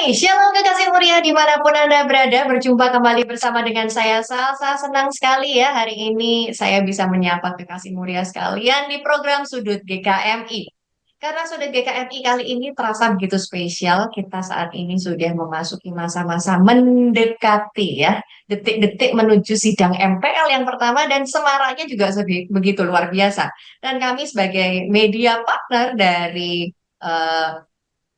Shalom kekasih mulia dimanapun Anda berada, berjumpa kembali bersama dengan saya Salsa. Senang sekali ya hari ini saya bisa menyapa kekasih mulia sekalian di program Sudut GKMI. Karena Sudut GKMI kali ini terasa begitu spesial, kita saat ini sudah memasuki masa-masa mendekati ya, detik-detik menuju sidang MPL yang pertama dan semaraknya juga begitu luar biasa. Dan kami sebagai media partner dari eh,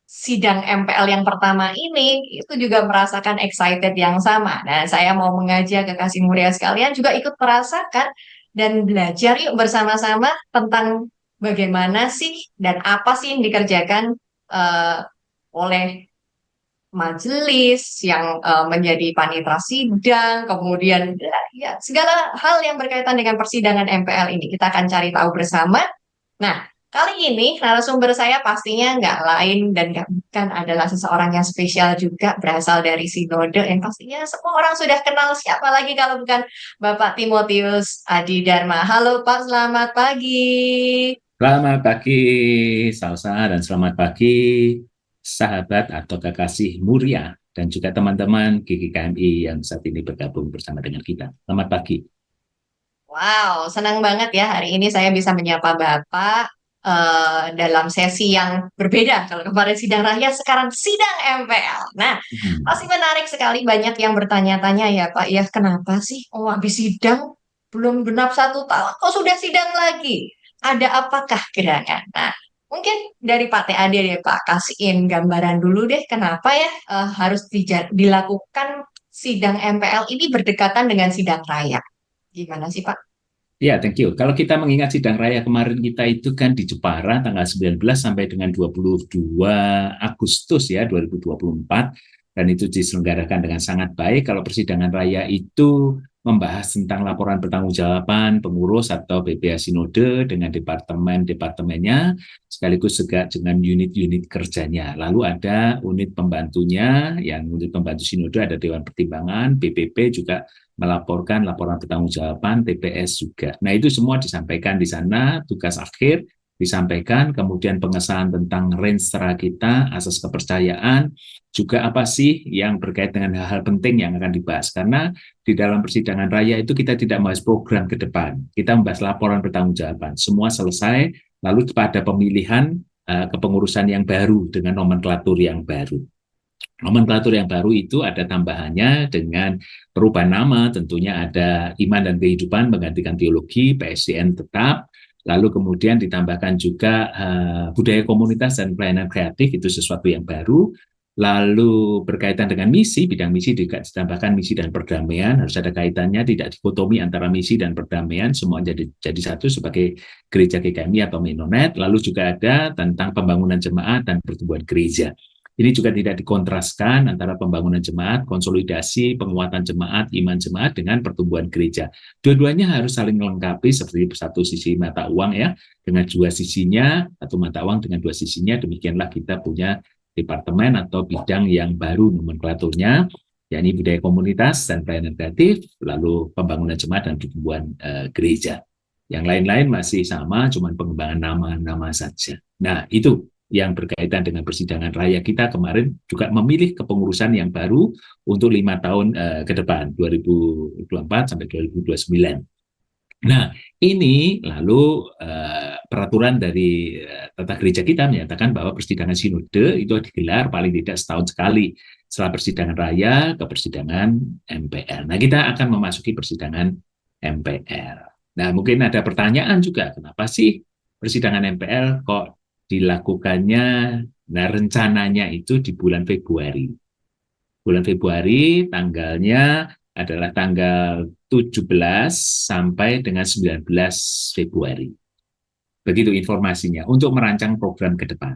sidang MPL yang pertama ini itu juga merasakan excited yang sama. Nah, saya mau mengajak kekasih mulia sekalian juga ikut merasakan dan belajar yuk bersama-sama tentang bagaimana sih dan apa sih yang dikerjakan eh, oleh majelis yang menjadi panitera sidang, kemudian ya, segala hal yang berkaitan dengan persidangan MPL ini kita akan cari tahu bersama. Nah, kali ini narasumber saya pastinya nggak lain dan nggak bukan adalah seseorang yang spesial juga berasal dari Sinode yang pastinya semua orang sudah kenal siapa lagi kalau bukan Bapak Timotius Adi Dharma. Halo Pak, selamat pagi. Selamat pagi, Salsa, dan selamat pagi, sahabat atau kekasih Muria, dan juga teman-teman GKMI yang saat ini bergabung bersama dengan kita. Selamat pagi. Wow, senang banget ya hari ini saya bisa menyapa Bapak dalam sesi yang berbeda. Kalau kemarin sidang rakyat, sekarang sidang MPL. Nah, pasti menarik sekali banyak yang bertanya-tanya ya Pak, ya kenapa sih? Oh, habis sidang belum genap 1 tahun, kok sudah sidang lagi? Ada apakah gerangan? Nah, mungkin dari Pak TAD deh Pak, kasihin gambaran dulu deh kenapa ya harus dilakukan sidang MPL ini berdekatan dengan sidang raya. Gimana sih Pak? Ya, thank you. Kalau kita mengingat sidang raya kemarin kita itu kan di Jepara tanggal 19 sampai dengan 22 Agustus ya 2024 dan itu diselenggarakan dengan sangat baik. Kalau persidangan raya itu membahas tentang laporan pertanggungjawaban pengurus atau BPH Sinode dengan departemen-departemennya sekaligus juga dengan unit-unit kerjanya. Lalu ada unit pembantunya, yang unit pembantu Sinode ada Dewan Pertimbangan, BPP juga melaporkan laporan pertanggungjawaban, TPS juga. Nah, itu semua disampaikan di sana, tugas akhir disampaikan, kemudian pengesahan tentang renstra kita, asas kepercayaan, juga apa sih yang berkait dengan hal-hal penting yang akan dibahas. Karena di dalam persidangan raya itu kita tidak membahas program ke depan, kita membahas laporan pertanggungjawaban. Semua selesai, lalu pada pemilihan kepengurusan yang baru dengan nomenklatur yang baru. Nomenklatur yang baru itu ada tambahannya dengan perubahan nama, tentunya ada iman dan kehidupan menggantikan teologi, PSDN tetap, lalu kemudian ditambahkan juga budaya komunitas dan pelayanan kreatif, itu sesuatu yang baru. Lalu berkaitan dengan misi, bidang misi juga ditambahkan misi dan perdamaian, harus ada kaitannya, tidak dikotomi antara misi dan perdamaian, semua jadi satu sebagai gereja GKMI atau Menonet. Lalu juga ada tentang pembangunan jemaat dan pertumbuhan gereja. Ini juga tidak dikontraskan antara pembangunan jemaat, konsolidasi, penguatan jemaat, iman jemaat dengan pertumbuhan gereja. Dua-duanya harus saling melengkapi seperti satu sisi mata uang ya, dengan dua sisinya, atau mata uang dengan dua sisinya, demikianlah kita punya departemen atau bidang yang baru nomenklaturnya, yakni budaya komunitas dan pelayanan kreatif, lalu pembangunan jemaat dan pertumbuhan gereja. Yang lain-lain masih sama, cuma pengembangan nama-nama saja. Nah, itu yang berkaitan dengan persidangan raya kita kemarin juga memilih kepengurusan yang baru untuk 5 tahun ke depan 2024 sampai 2029. Nah, ini lalu peraturan dari tata gereja kita menyatakan bahwa persidangan sinode itu digelar paling tidak setahun sekali setelah persidangan raya ke persidangan MPL. Nah, kita akan memasuki persidangan MPL. Nah, mungkin ada pertanyaan juga, kenapa sih persidangan MPL kok dilakukannya, nah rencananya itu di bulan Februari. Bulan Februari tanggalnya adalah tanggal 17 sampai dengan 19 Februari. Begitu informasinya untuk merancang program ke depan.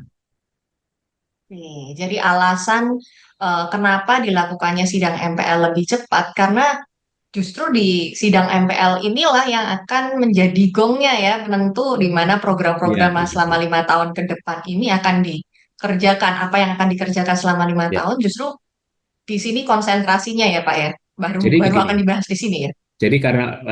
Jadi alasan kenapa dilakukannya sidang MPL lebih cepat karena justru di sidang MPL inilah yang akan menjadi gongnya ya penentu di mana Iya, program-program selama begitu. 5 tahun ke depan ini akan dikerjakan apa yang akan dikerjakan selama lima Ya. tahun justru di sini konsentrasinya ya Pak ya baru Jadi baru begini, akan dibahas di sini ya. Jadi karena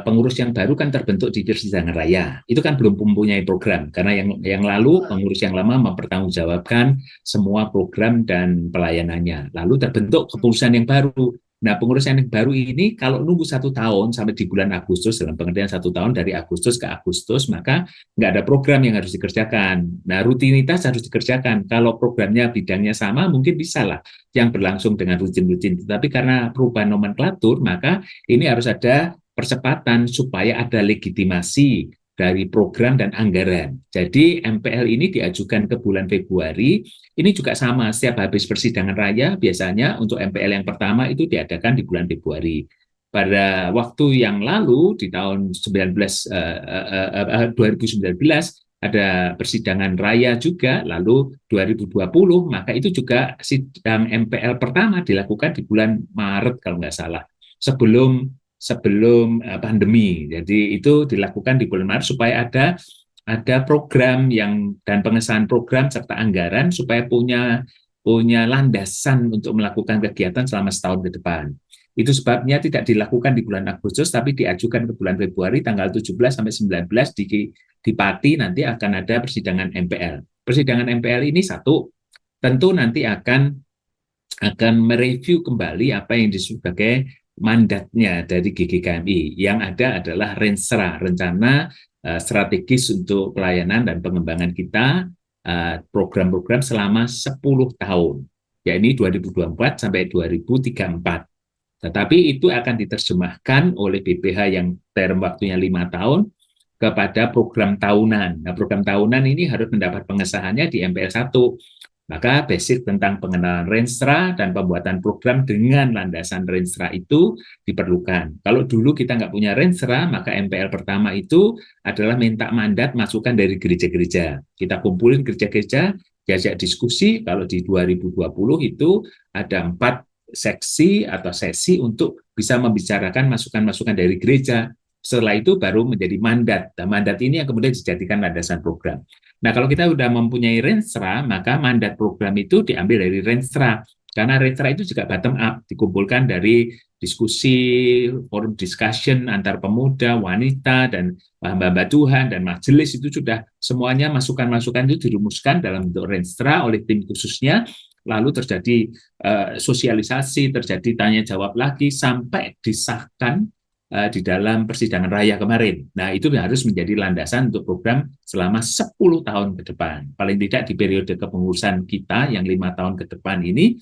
pengurus yang baru kan terbentuk di persidangan raya, itu kan belum mempunyai program. Karena yang lalu pengurus yang lama mempertanggungjawabkan semua program dan pelayanannya. Lalu terbentuk kepengurusan yang baru. Nah, pengurusan yang baru ini kalau nunggu 1 tahun sampai di bulan Agustus, dalam pengertian 1 tahun dari Agustus ke Agustus, maka nggak ada program yang harus dikerjakan. Nah, rutinitas harus dikerjakan. Kalau programnya bidangnya sama, mungkin bisa lah yang berlangsung dengan rutin-rutin. Tetapi karena perubahan nomenklatur, maka ini harus ada percepatan supaya ada legitimasi dari program dan anggaran. Jadi MPL ini diajukan ke bulan Februari, ini juga sama, setiap habis persidangan raya, biasanya untuk MPL yang pertama itu diadakan di bulan Februari. Pada waktu yang lalu, di tahun 2019, ada persidangan raya juga, lalu 2020, maka itu juga sidang MPL pertama dilakukan di bulan Maret kalau nggak salah, sebelum sebelum pandemi. Jadi itu dilakukan di bulan Maret supaya ada program yang dan pengesahan program serta anggaran supaya punya landasan untuk melakukan kegiatan selama setahun ke depan. Itu sebabnya tidak dilakukan di bulan Agustus, tapi diajukan ke bulan Februari tanggal 17 sampai 19 di Pati nanti akan ada persidangan MPL. Persidangan MPL ini satu, tentu nanti akan mereview kembali apa yang disebut sebagai mandatnya dari GGKMI. Yang ada adalah Renstra, rencana strategis untuk pelayanan dan pengembangan kita, program-program selama 10 tahun, yakni 2024 sampai 2034. Tetapi itu akan diterjemahkan oleh BPH yang term waktunya 5 tahun kepada program tahunan. Nah, program tahunan ini harus mendapat pengesahannya di MPL 1. Maka basic tentang pengenalan Renstra dan pembuatan program dengan landasan Renstra itu diperlukan. Kalau dulu kita nggak punya Renstra, maka MPL pertama itu adalah minta mandat masukan dari gereja-gereja. Kita kumpulin gereja-gereja, diajak diskusi. Kalau di 2020 itu ada 4 seksi atau sesi untuk bisa membicarakan masukan-masukan dari gereja. Setelah itu baru menjadi mandat. Nah, mandat ini yang kemudian dijadikan landasan program. Nah, kalau kita sudah mempunyai Renstra, maka mandat program itu diambil dari Renstra. Karena Renstra itu juga bottom up, dikumpulkan dari diskusi, forum discussion antar pemuda, wanita, dan hamba-hamba Tuhan, dan majelis itu sudah semuanya masukan-masukan itu dirumuskan dalam bentuk Renstra oleh tim khususnya, lalu terjadi sosialisasi, terjadi tanya jawab lagi, sampai disahkan di dalam persidangan raya kemarin. Nah, itu harus menjadi landasan untuk program selama 10 tahun ke depan. Paling tidak di periode kepengurusan kita yang 5 tahun ke depan ini,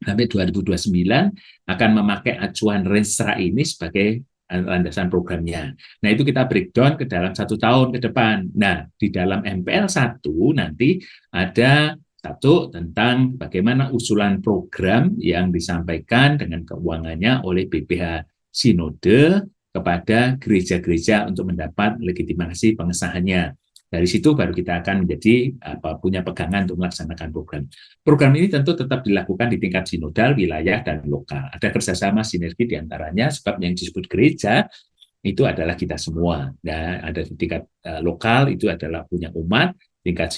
sampai 2029, akan memakai acuan Renstra ini sebagai landasan programnya. Nah, itu kita breakdown ke dalam 1 tahun ke depan. Nah, di dalam MPL 1 nanti ada satu tentang bagaimana usulan program yang disampaikan dengan keuangannya oleh BPH Sinode kepada gereja-gereja untuk mendapat legitimasi pengesahannya. Dari situ baru kita akan menjadi punya pegangan untuk melaksanakan program. Program ini tentu tetap dilakukan di tingkat sinodal, wilayah, dan lokal. Ada kerjasama sinergi di antaranya, sebab yang disebut gereja itu adalah kita semua. Nah, ada di tingkat lokal itu adalah punya umat, tingkat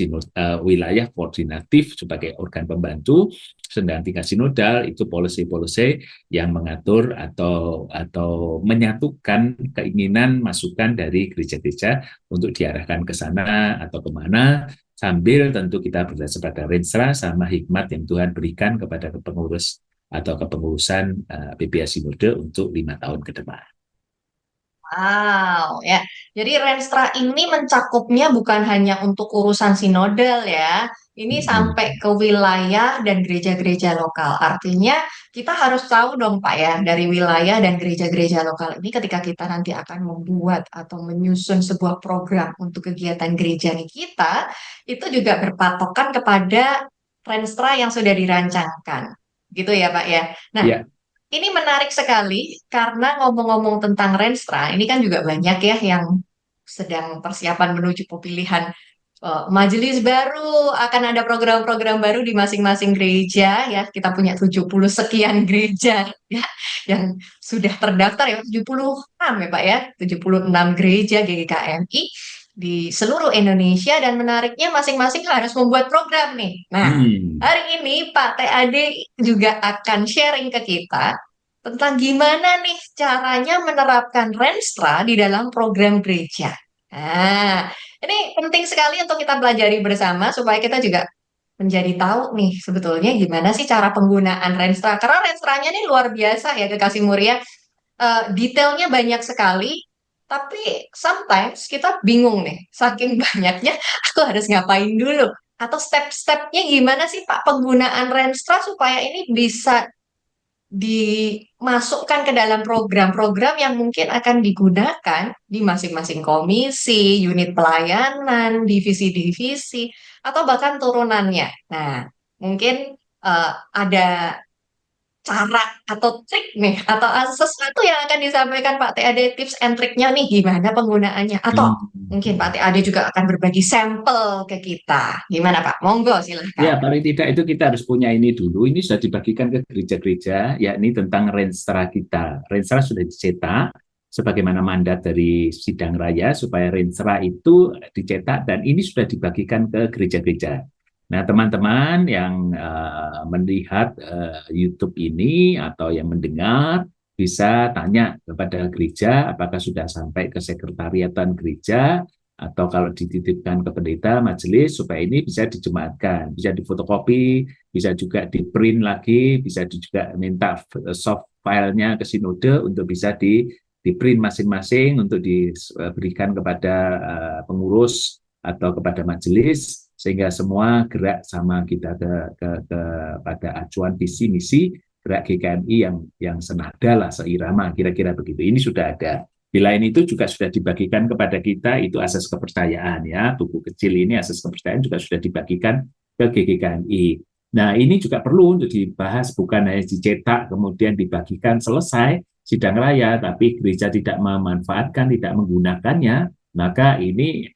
wilayah koordinatif sebagai organ pembantu, sedangkan tingkat sinodal itu policy-policy yang mengatur atau menyatukan keinginan masukan dari gereja-gereja untuk diarahkan ke sana atau kemana, sambil tentu kita berdasar pada Renstra sama hikmat yang Tuhan berikan kepada pengurus atau kepengurusan PPA Sinode untuk 5 tahun ke depan. Wow, ya. Jadi Renstra ini mencakupnya bukan hanya untuk urusan sinodal ya. Ini sampai ke wilayah dan gereja-gereja lokal. Artinya kita harus tahu dong Pak ya, dari wilayah dan gereja-gereja lokal ini ketika kita nanti akan membuat atau menyusun sebuah program untuk kegiatan gereja kita, itu juga berpatokan kepada Renstra yang sudah dirancangkan. Gitu ya Pak ya. Nah, Ya, ini menarik sekali karena ngomong-ngomong tentang Renstra, ini kan juga banyak ya yang sedang persiapan menuju pemilihan majelis baru, akan ada program-program baru di masing-masing gereja ya. Kita punya 70 sekian gereja ya yang sudah terdaftar ya, 76 ya Pak ya, 76 gereja GGKMI di seluruh Indonesia dan menariknya masing-masing harus membuat program nih. Nah, hmm, hari ini Pak TAD juga akan sharing ke kita tentang gimana nih caranya menerapkan Renstra di dalam program gereja. Nah, ini penting sekali untuk kita pelajari bersama supaya kita juga menjadi tahu nih sebetulnya gimana sih cara penggunaan Renstra. Karena Renstranya ini luar biasa ya kekasih mulia. Detailnya banyak sekali, tapi sometimes kita bingung nih, saking banyaknya aku harus ngapain dulu. Atau step-stepnya gimana sih Pak penggunaan Renstra supaya ini bisa dimasukkan ke dalam program-program yang mungkin akan digunakan di masing-masing komisi, unit pelayanan, divisi-divisi, atau bahkan turunannya. Nah, mungkin ada cara atau trik nih, atau sesuatu yang akan disampaikan Pak TAD tips and triknya nih gimana penggunaannya. Atau mungkin Pak TAD juga akan berbagi sampel ke kita. Gimana Pak? Monggo silahkan. Ya, paling tidak itu kita harus punya ini dulu. Ini sudah dibagikan ke gereja-gereja, yakni tentang Renstra kita. Renstra sudah dicetak, sebagaimana mandat dari Sidang Raya, supaya Renstra itu dicetak, dan ini sudah dibagikan ke gereja-gereja. Nah, teman-teman yang melihat YouTube ini atau yang mendengar, bisa tanya kepada gereja, apakah sudah sampai ke sekretariatan gereja, atau kalau dititipkan ke pendeta majelis supaya ini bisa dijemaatkan, bisa difotokopi, bisa juga di print lagi, bisa juga minta soft filenya ke sinode untuk bisa di print masing-masing untuk diberikan kepada pengurus atau kepada majelis sehingga semua gerak sama kita pada acuan visi misi gerak GKMI yang senada lah, seirama, kira-kira begitu. Ini sudah ada. Di lain itu juga sudah dibagikan kepada kita, itu asas kepercayaan ya, buku kecil ini asas kepercayaan juga sudah dibagikan ke GKMI. Nah, ini juga perlu untuk dibahas, bukan hanya dicetak kemudian dibagikan selesai sidang raya, tapi gereja tidak memanfaatkan, tidak menggunakannya, maka ini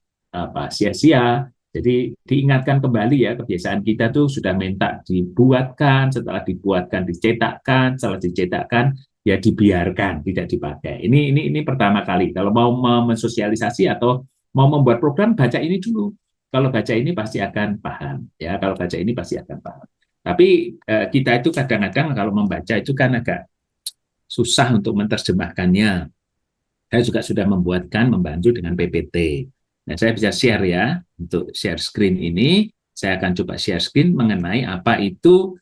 sia-sia. Jadi diingatkan kembali ya, kebiasaan kita tuh sudah minta dibuatkan, setelah dibuatkan dicetakkan, setelah dicetakkan ya dibiarkan, tidak dipakai. Ini pertama kali. Kalau mau mensosialisasi atau mau membuat program, baca ini dulu. Kalau baca ini pasti akan paham, ya. Kalau baca ini pasti akan paham. Tapi kita itu kadang-kadang kalau membaca itu kan agak susah untuk menerjemahkannya. Saya juga sudah membantu dengan PPT. Nah, saya bisa share ya, untuk share screen ini, saya akan coba share screen mengenai apa itu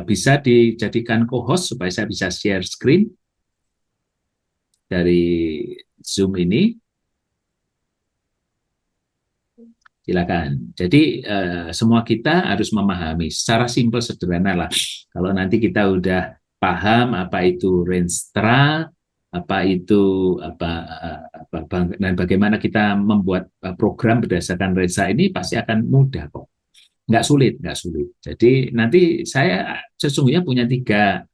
bisa dijadikan co-host supaya saya bisa share screen dari Zoom ini. Silakan. Jadi semua kita harus memahami secara simpel sederhana lah. Kalau nanti kita udah paham apa itu Renstra, apa itu dan bagaimana kita membuat program berdasarkan Renstra ini pasti akan mudah kok. Nggak sulit, nggak sulit. Jadi nanti saya sesungguhnya punya tiga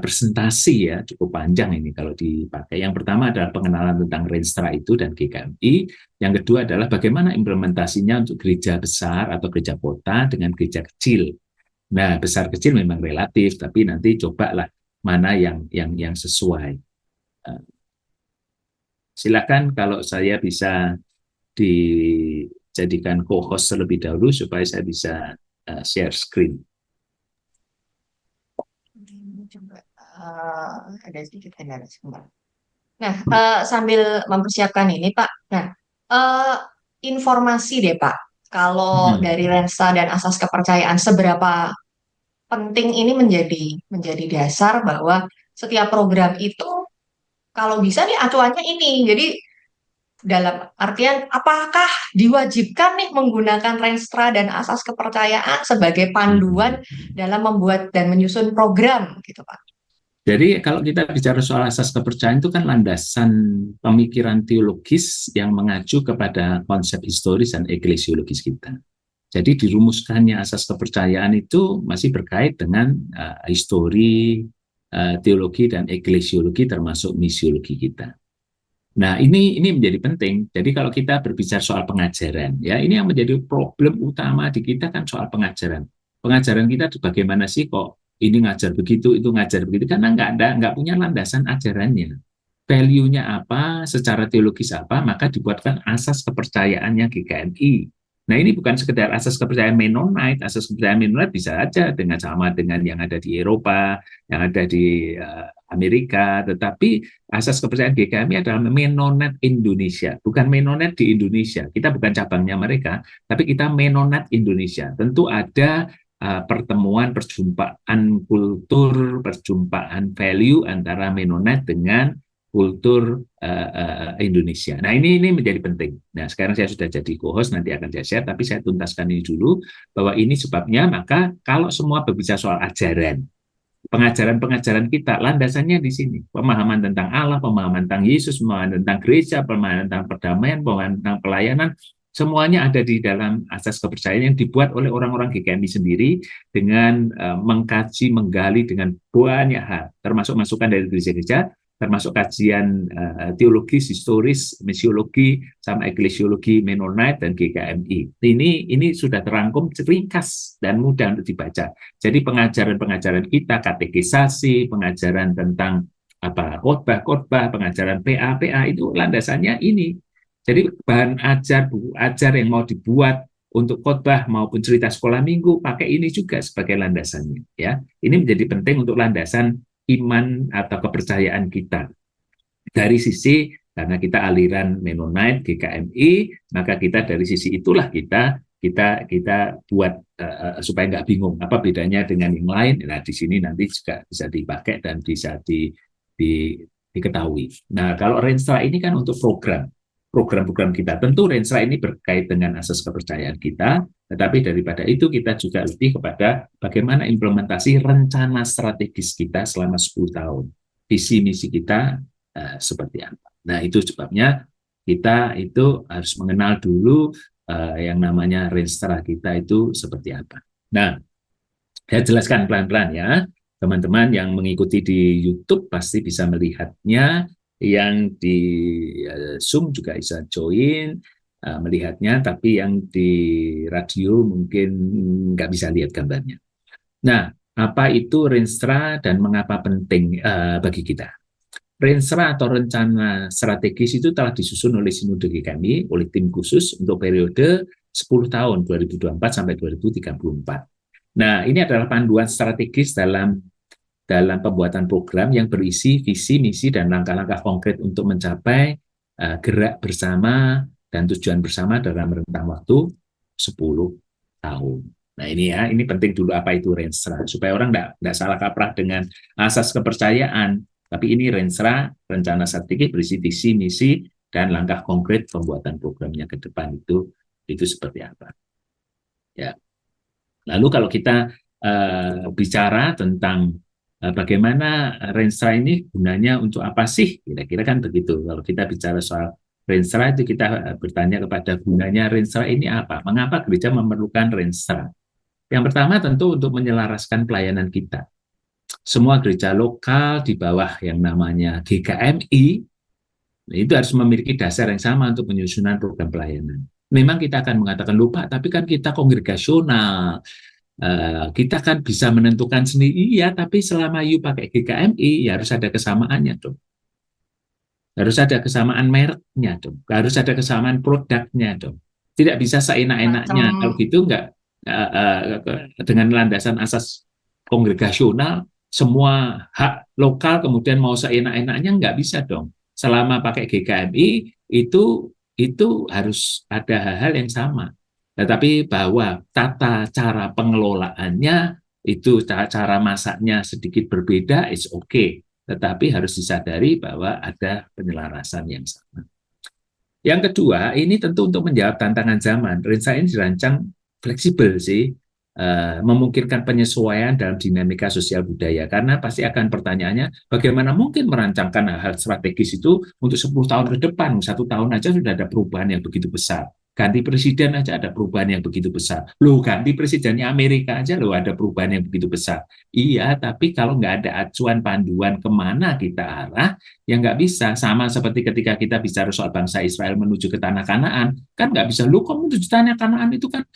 presentasi ya, cukup panjang ini kalau dipakai. Yang pertama adalah pengenalan tentang Renstra itu dan GKMI. Yang kedua adalah bagaimana implementasinya untuk gereja besar atau gereja kota dengan gereja kecil. Nah, besar kecil memang relatif, tapi nanti cobalah mana yang sesuai. Silakan kalau saya bisa dijadikan co-host terlebih dahulu supaya saya bisa share screen. Coba ada sedikit kendala sebentar. Nah, sambil mempersiapkan ini Pak, nah informasi deh Pak, kalau dari Lensa dan asas kepercayaan seberapa penting ini menjadi dasar bahwa setiap program itu kalau bisa nih acuannya ini. Jadi dalam artian apakah diwajibkan nih menggunakan Renstra dan asas kepercayaan sebagai panduan dalam membuat dan menyusun program gitu Pak? Jadi kalau kita bicara soal asas kepercayaan itu kan landasan pemikiran teologis yang mengacu kepada konsep historis dan eklesiologis kita. Jadi dirumuskannya asas kepercayaan itu masih berkait dengan histori, teologi dan eklesiologi termasuk misiologi kita. Nah, ini menjadi penting. Jadi kalau kita berbicara soal pengajaran, ya ini yang menjadi problem utama di kita kan soal pengajaran. Pengajaran kita bagaimana sih kok ini ngajar begitu, itu ngajar begitu, karena nggak punya landasan ajarannya. Value-nya apa, secara teologis apa, maka dibuatkan asas kepercayaannya GKMI. Nah, ini bukan sekedar asas kepercayaan Mennonite. Asas kepercayaan Mennonite bisa aja dengan sama dengan yang ada di Eropa, yang ada di Amerika, tetapi asas kepercayaan GKMI adalah Mennonite Indonesia, bukan Mennonite di Indonesia. Kita bukan cabangnya mereka, tapi kita Mennonite Indonesia. Tentu ada pertemuan, perjumpaan kultur, perjumpaan value antara Mennonite dengan kultur Indonesia. Nah, ini menjadi penting. Nah, sekarang saya sudah jadi co-host, nanti akan saya share, tapi saya tuntaskan ini dulu, bahwa ini sebabnya. Maka kalau semua berbicara soal ajaran, pengajaran-pengajaran kita, landasannya di sini. Pemahaman tentang Allah, pemahaman tentang Yesus, pemahaman tentang gereja, pemahaman tentang perdamaian, pemahaman tentang pelayanan, semuanya ada di dalam asas kepercayaan yang dibuat oleh orang-orang GKMI sendiri dengan mengkaji, menggali dengan banyak hal, termasuk masukan dari gereja-gereja, termasuk kajian teologis, historis, misiologi, sama eklesiologi Mennonite dan GKMI. Ini sudah terangkum ringkas dan mudah untuk dibaca. Jadi pengajaran-pengajaran kita, katekisasi, pengajaran tentang khotbah, pengajaran PA itu landasannya ini. Jadi bahan ajar, buku ajar yang mau dibuat untuk khotbah maupun cerita sekolah minggu, pakai ini juga sebagai landasannya. Ya, ini menjadi penting untuk landasan iman atau kepercayaan kita. Dari sisi, karena kita aliran Mennonite, GKMI, maka kita dari sisi itulah kita buat supaya nggak bingung apa bedanya dengan yang lain. Nah, di sini nanti juga bisa dipakai dan bisa diketahui. Nah, kalau Renstra ini kan untuk program kita. Tentu Renstra ini berkait dengan asas kepercayaan kita, tetapi daripada itu kita juga lebih kepada bagaimana implementasi rencana strategis kita selama 10 tahun. Visi misi kita seperti apa. Nah, itu sebabnya kita itu harus mengenal dulu yang namanya Renstra kita itu seperti apa. Nah, saya jelaskan pelan-pelan ya. Teman-teman yang mengikuti di YouTube pasti bisa melihatnya, yang di Zoom juga bisa join melihatnya, tapi yang di radio mungkin nggak bisa lihat gambarnya. Nah, apa itu Renstra dan mengapa penting bagi kita? Renstra atau rencana strategis itu telah disusun oleh Sinode GKMI, oleh tim khusus untuk periode 10 tahun, 2024 sampai 2034. Nah, ini adalah panduan strategis dalam pembuatan program yang berisi visi, misi, dan langkah-langkah konkret untuk mencapai gerak bersama dan tujuan bersama dalam rentang waktu 10 tahun. Nah, ini penting dulu apa itu Renstra, supaya orang nggak salah kaprah dengan asas kepercayaan. Tapi ini Renstra, rencana strategi berisi visi, misi, dan langkah konkret pembuatan programnya ke depan itu seperti apa. Ya. Lalu kalau kita bicara tentang bagaimana Renstra ini gunanya untuk apa sih? Kira-kira kan begitu. Kalau kita bicara soal Renstra itu kita bertanya kepada gunanya Renstra ini apa? Mengapa gereja memerlukan Renstra? Yang pertama tentu untuk menyelaraskan pelayanan kita. Semua gereja lokal di bawah yang namanya GKMI itu harus memiliki dasar yang sama untuk penyusunan program pelayanan. Memang kita akan mengatakan lupa, tapi kan kita kongregasional. Kita kan bisa menentukan sendiri, iya, tapi selama you pakai GKMI, ya harus ada kesamaannya dong. Harus ada kesamaan mereknya dong. Harus ada kesamaan produknya dong. Tidak bisa seenak-enaknya. Kalau gitu enggak, dengan landasan asas kongregasional, semua hak lokal kemudian mau seenak-enaknya enggak bisa dong. Selama pakai GKMI, itu harus ada hal-hal yang sama. Tetapi bahwa tata cara pengelolaannya itu cara masaknya sedikit berbeda, it's okay. Tetapi harus disadari bahwa ada penyelarasan yang sama. Yang kedua, ini tentu untuk menjawab tantangan zaman. Renstra ini dirancang fleksibel sih, memungkinkan penyesuaian dalam dinamika sosial budaya. Karena pasti akan pertanyaannya, bagaimana mungkin merancangkan hal strategis itu untuk 10 tahun ke depan, 1 tahun aja sudah ada perubahan yang begitu besar. Ganti presiden aja ada perubahan yang begitu besar. Loh, ganti presidennya Amerika aja loh ada perubahan yang begitu besar. Iya, tapi kalau nggak ada acuan panduan kemana kita arah, ya nggak bisa. Sama seperti ketika kita bicara soal bangsa Israel menuju ke tanah Kanaan, kan nggak bisa. Loh, kok menuju tanah Kanaan itu kan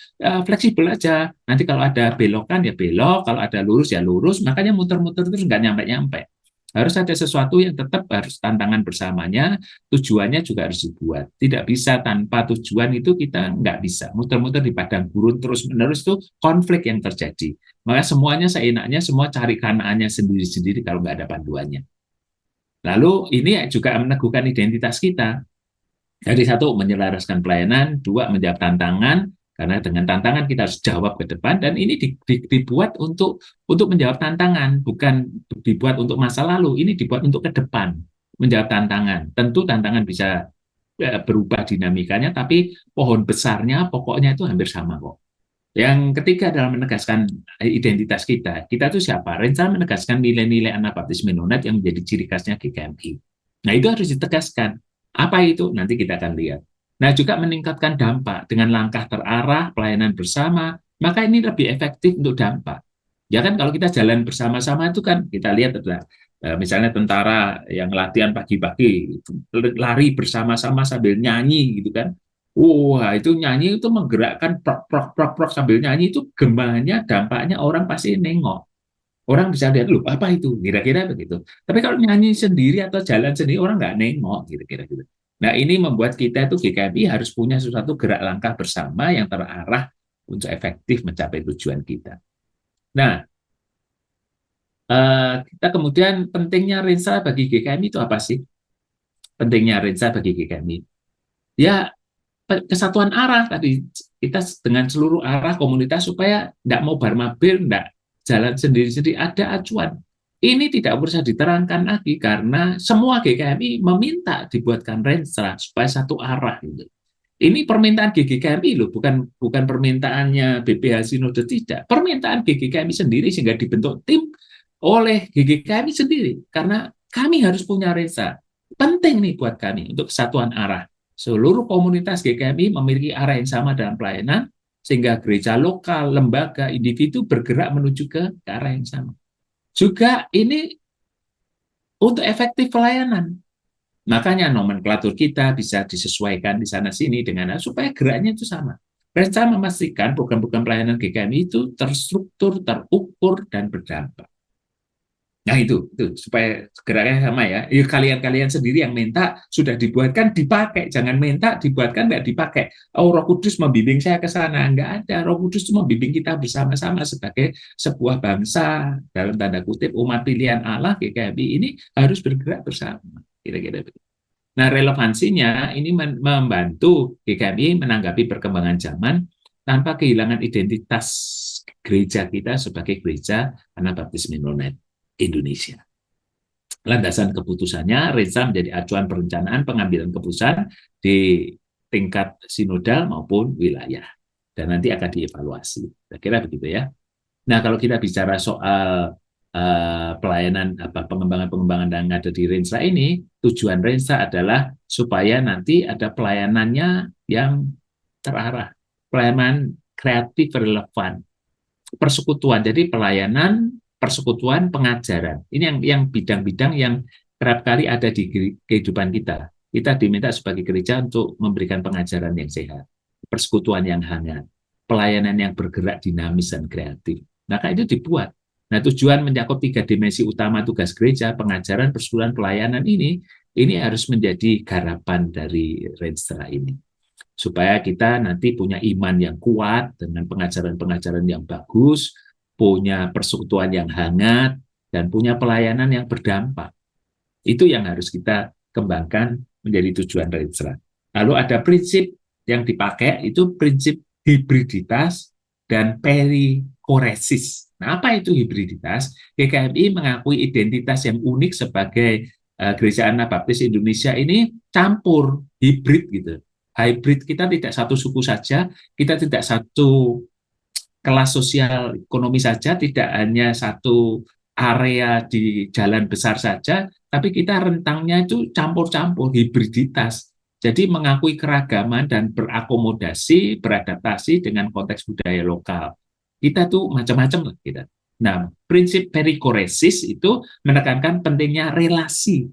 fleksibel aja. Nanti kalau ada belokan ya belok, kalau ada lurus ya lurus, makanya muter-muter terus nggak nyampe-nyampe. Harus ada sesuatu yang tetap harus tantangan bersamanya, tujuannya juga harus dibuat. Tidak bisa tanpa tujuan itu kita nggak bisa. Muter-muter di padang gurun terus-menerus itu konflik yang terjadi. Maka semuanya seenaknya, semua cari kanaannya sendiri-sendiri kalau nggak ada panduannya. Lalu ini juga meneguhkan identitas kita. Jadi satu, menyelaraskan pelayanan, dua, menjawab tantangan, karena dengan tantangan kita harus jawab ke depan, dan ini dibuat untuk menjawab tantangan, bukan dibuat untuk masa lalu, ini dibuat untuk ke depan, menjawab tantangan. Tentu tantangan bisa berubah dinamikanya, tapi pohon besarnya, pokoknya itu hampir sama kok. Yang ketiga adalah menegaskan identitas kita. Kita itu siapa? Rencana menegaskan nilai-nilai Anabaptis Mennonite yang menjadi ciri khasnya GKMI. Nah, itu harus ditegaskan. Apa itu? Nanti kita akan lihat. Nah, juga meningkatkan dampak dengan langkah terarah, pelayanan bersama, maka ini lebih efektif untuk dampak. Ya kan kalau kita jalan bersama-sama itu kan kita lihat adalah misalnya tentara yang latihan pagi-pagi lari bersama-sama sambil nyanyi gitu kan. Wah, itu nyanyi itu menggerakkan prok prok prok prok sambil nyanyi itu gembanya dampaknya orang pasti nengok. Orang bisa lihat, loh apa itu? Kira-kira begitu. Tapi kalau nyanyi sendiri atau jalan sendiri, orang nggak nengok, kira-kira gitu. Nah, ini membuat kita itu GKMI harus punya sesuatu gerak langkah bersama yang terarah untuk efektif mencapai tujuan kita. Nah, kita kemudian pentingnya Rinsa bagi GKMI itu apa sih? Pentingnya Rinsa bagi GKMI. Ya, kesatuan arah tadi kita dengan seluruh arah komunitas supaya tidak mau barmabir, tidak jalan sendiri-sendiri, ada acuan. Ini tidak usah diterangkan lagi karena semua GKMI meminta dibuatkan renstra supaya satu arah gitu. Ini permintaan GKMI loh, bukan permintaannya BPH Sinode, tidak. Permintaan GKMI sendiri sehingga dibentuk tim oleh GKMI sendiri karena kami harus punya renstra. Penting nih buat kami untuk kesatuan arah. Seluruh komunitas GKMI memiliki arah yang sama dalam pelayanan, sehingga gereja lokal, lembaga, individu bergerak menuju ke arah yang sama. Juga ini untuk efektif pelayanan. Makanya nomenklatur kita bisa disesuaikan di sana-sini dengan supaya geraknya itu sama. Rencana memastikan program-program pelayanan GKMI itu terstruktur, terukur, dan berdampak. Nah itu supaya geraknya sama ya. Kalian-kalian sendiri yang minta sudah dibuatkan dipakai, jangan minta dibuatkan nggak dipakai. Oh, Roh Kudus membimbing saya ke sana, nggak ada. Roh Kudus itu membimbing kita bersama-sama sebagai sebuah bangsa dalam tanda kutip umat pilihan Allah GKMI ini harus bergerak bersama. Kira-kira begitu. Nah relevansinya ini membantu GKMI menanggapi perkembangan zaman tanpa kehilangan identitas gereja kita sebagai gereja Anabaptis Mennonite Indonesia. Landasan keputusannya, Reza menjadi acuan perencanaan pengambilan keputusan di tingkat sinodal maupun wilayah. Dan nanti akan dievaluasi. Saya kira begitu ya. Nah, kalau kita bicara soal pelayanan pengembangan yang ada di Renstra ini, tujuan Renstra adalah supaya nanti ada pelayanannya yang terarah, pelayanan kreatif relevan, persekutuan. Jadi pelayanan persekutuan pengajaran. Ini yang bidang-bidang yang kerap kali ada di kehidupan kita. Kita diminta sebagai gereja untuk memberikan pengajaran yang sehat, persekutuan yang hangat, pelayanan yang bergerak dinamis dan kreatif. Maka itu dibuat. Nah, tujuan mencakup 3 dimensi utama tugas gereja, pengajaran, persekutuan, pelayanan ini harus menjadi garapan dari Renstra ini. Supaya kita nanti punya iman yang kuat dengan pengajaran-pengajaran yang bagus, punya persekutuan yang hangat, dan punya pelayanan yang berdampak. Itu yang harus kita kembangkan menjadi tujuan Renstra. Lalu ada prinsip yang dipakai, itu prinsip hibriditas dan perikoresis. Nah, apa itu hibriditas? GKMI mengakui identitas yang unik sebagai Gereja Anabaptis Indonesia ini campur, hibrid gitu. Hybrid, kita tidak satu suku saja, kita tidak satu kelas sosial ekonomi saja, tidak hanya satu area di jalan besar saja, tapi kita rentangnya itu campur-campur, hibriditas. Jadi mengakui keragaman dan berakomodasi, beradaptasi dengan konteks budaya lokal. Kita tuh macam-macam lah kita. Nah, prinsip perikoresis itu menekankan pentingnya relasi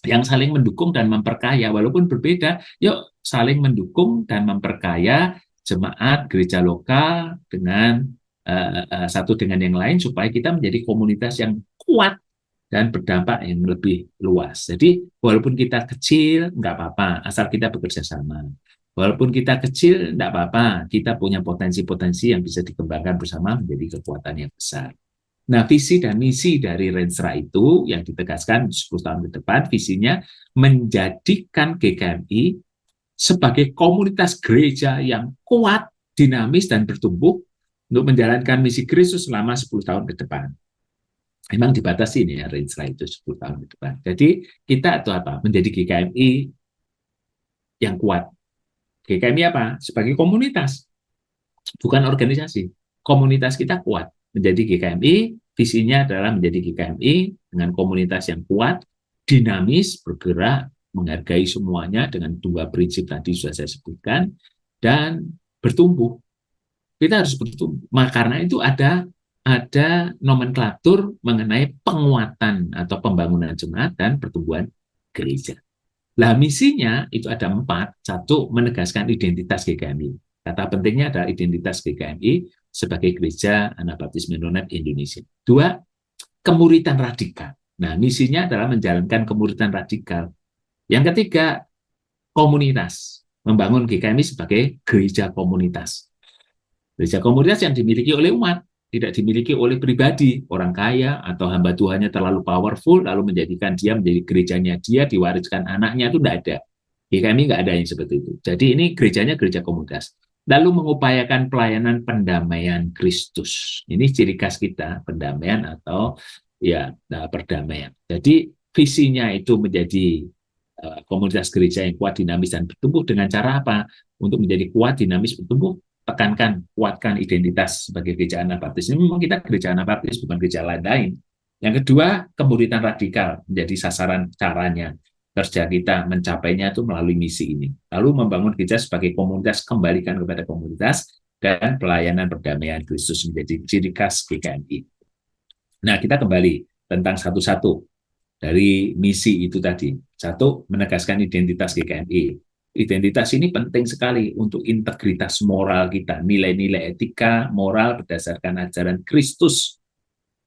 yang saling mendukung dan memperkaya, walaupun berbeda, yuk saling mendukung dan memperkaya jemaat gereja lokal dengan satu dengan yang lain supaya kita menjadi komunitas yang kuat dan berdampak yang lebih luas. Jadi walaupun kita kecil, nggak apa-apa, asal kita bekerja sama. Walaupun kita kecil, nggak apa-apa, kita punya potensi-potensi yang bisa dikembangkan bersama menjadi kekuatan yang besar. Nah, visi dan misi dari Renstra itu yang ditegaskan 10 tahun ke depan, visinya menjadikan GKMI sebagai komunitas gereja yang kuat, dinamis, dan bertumbuh untuk menjalankan misi Kristus selama 10 tahun ke depan. Memang dibatasi nih ya, range itu 10 tahun ke depan. Jadi kita atau apa? Menjadi GKMI yang kuat. GKMI apa? Sebagai komunitas, bukan organisasi. Komunitas kita kuat. Menjadi GKMI, visinya adalah menjadi GKMI dengan komunitas yang kuat, dinamis, bergerak, menghargai semuanya dengan 2 prinsip tadi sudah saya sebutkan, dan bertumbuh. Kita harus bertumbuh. Karena itu ada nomenklatur mengenai penguatan atau pembangunan jemaat dan pertumbuhan gereja. Lah misinya itu ada 4. 1, menegaskan identitas GKMI. Kata pentingnya adalah identitas GKMI sebagai Gereja Anak Baptis Mennonite Indonesia. 2, kemuritan radikal. Nah, misinya adalah menjalankan kemuritan radikal. Yang ketiga, komunitas. Membangun GKMI sebagai gereja komunitas. Gereja komunitas yang dimiliki oleh umat, tidak dimiliki oleh pribadi, orang kaya atau hamba Tuhannya terlalu powerful, lalu menjadikan dia menjadi gerejanya dia, diwariskan anaknya, itu tidak ada. GKMI nggak ada yang seperti itu. Jadi ini gerejanya gereja komunitas. Lalu mengupayakan pelayanan pendamaian Kristus. Ini ciri khas kita, pendamaian atau perdamaian. Jadi visinya itu menjadi komunitas gereja yang kuat, dinamis, dan bertumbuh dengan cara apa? Untuk menjadi kuat, dinamis, bertumbuh, tekankan, kuatkan identitas sebagai gereja Anak Baptis. Ini memang kita gereja Anak Baptis, bukan gereja lain. Yang kedua, kemuritan radikal menjadi sasaran caranya. Kerja kita mencapainya itu melalui misi ini. Lalu membangun gereja sebagai komunitas, kembalikan kepada komunitas, dan pelayanan perdamaian Kristus menjadi ciri khas GKMI. Nah, kita kembali tentang satu-satu dari misi itu tadi. 1, menegaskan identitas GKMI. Identitas ini penting sekali untuk integritas moral kita, nilai-nilai etika, moral berdasarkan ajaran Kristus.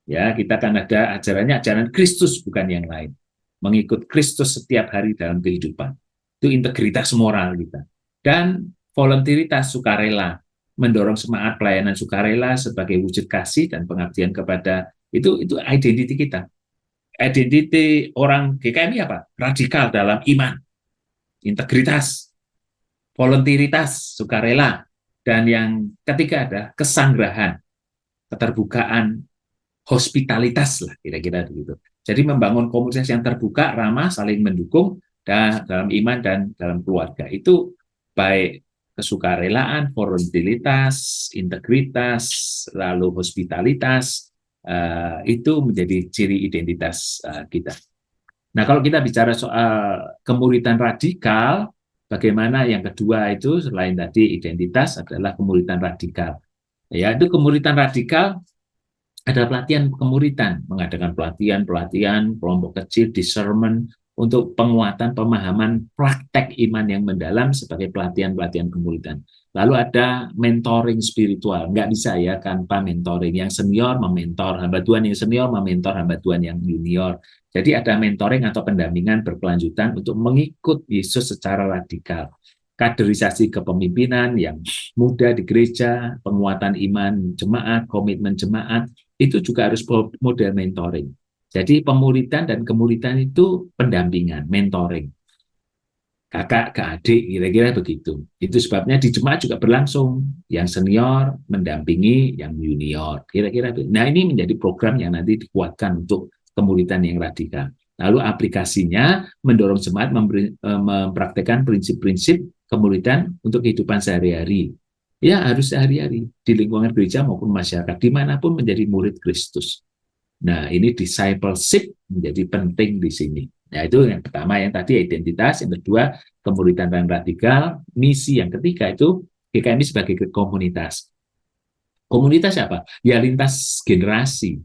Ya, kita kan ada ajarannya ajaran Kristus, bukan yang lain. Mengikut Kristus setiap hari dalam kehidupan. Itu integritas moral kita. Dan voluntaritas, sukarela, mendorong semangat pelayanan sukarela sebagai wujud kasih dan pengabdian kepada itu identiti kita. Identiti orang GKMI apa? Radikal dalam iman, integritas, voluntaritas, sukarela, dan yang ketiga ada kesanggrahan, keterbukaan, hospitalitas lah kira-kira begitu. Jadi membangun komunitas yang terbuka, ramah, saling mendukung dan dalam iman dan dalam keluarga. Itu baik kesukarelaan, voluntaritas, integritas, lalu hospitalitas, itu menjadi ciri identitas kita. Nah, kalau kita bicara soal kemuritan radikal, bagaimana yang kedua itu selain tadi identitas adalah kemuritan radikal. Ya, itu kemuritan radikal ada pelatihan kemuritan, mengadakan pelatihan, kelompok kecil, discernment, untuk penguatan pemahaman praktek iman yang mendalam sebagai pelatihan-pelatihan kemuritan. Lalu ada mentoring spiritual, nggak bisa ya tanpa mentoring. Yang senior mementor hamba Tuhan, yang senior mementor hamba Tuhan yang junior. Jadi ada mentoring atau pendampingan berkelanjutan untuk mengikut Yesus secara radikal. Kaderisasi kepemimpinan yang muda di gereja, penguatan iman jemaat, komitmen jemaat, itu juga harus model mentoring. Jadi pemuritan dan kemuritan itu pendampingan, mentoring. Kakak ke adik, kira-kira begitu. Itu sebabnya di jemaat juga berlangsung. Yang senior mendampingi yang junior. Kira-kira. Nah, ini menjadi program yang nanti dikuatkan untuk kemuritan yang radikal. Lalu aplikasinya mendorong jemaat mempraktekkan prinsip-prinsip kemuritan untuk kehidupan sehari-hari. Ya, harus sehari-hari di lingkungan gereja maupun masyarakat, dimanapun menjadi murid Kristus. Nah, ini discipleship menjadi penting di sini. Nah, itu yang pertama, yang tadi identitas, yang kedua kemuritan dan radikal, misi yang ketiga itu GKMI sebagai komunitas. Komunitas apa? Ya lintas generasi.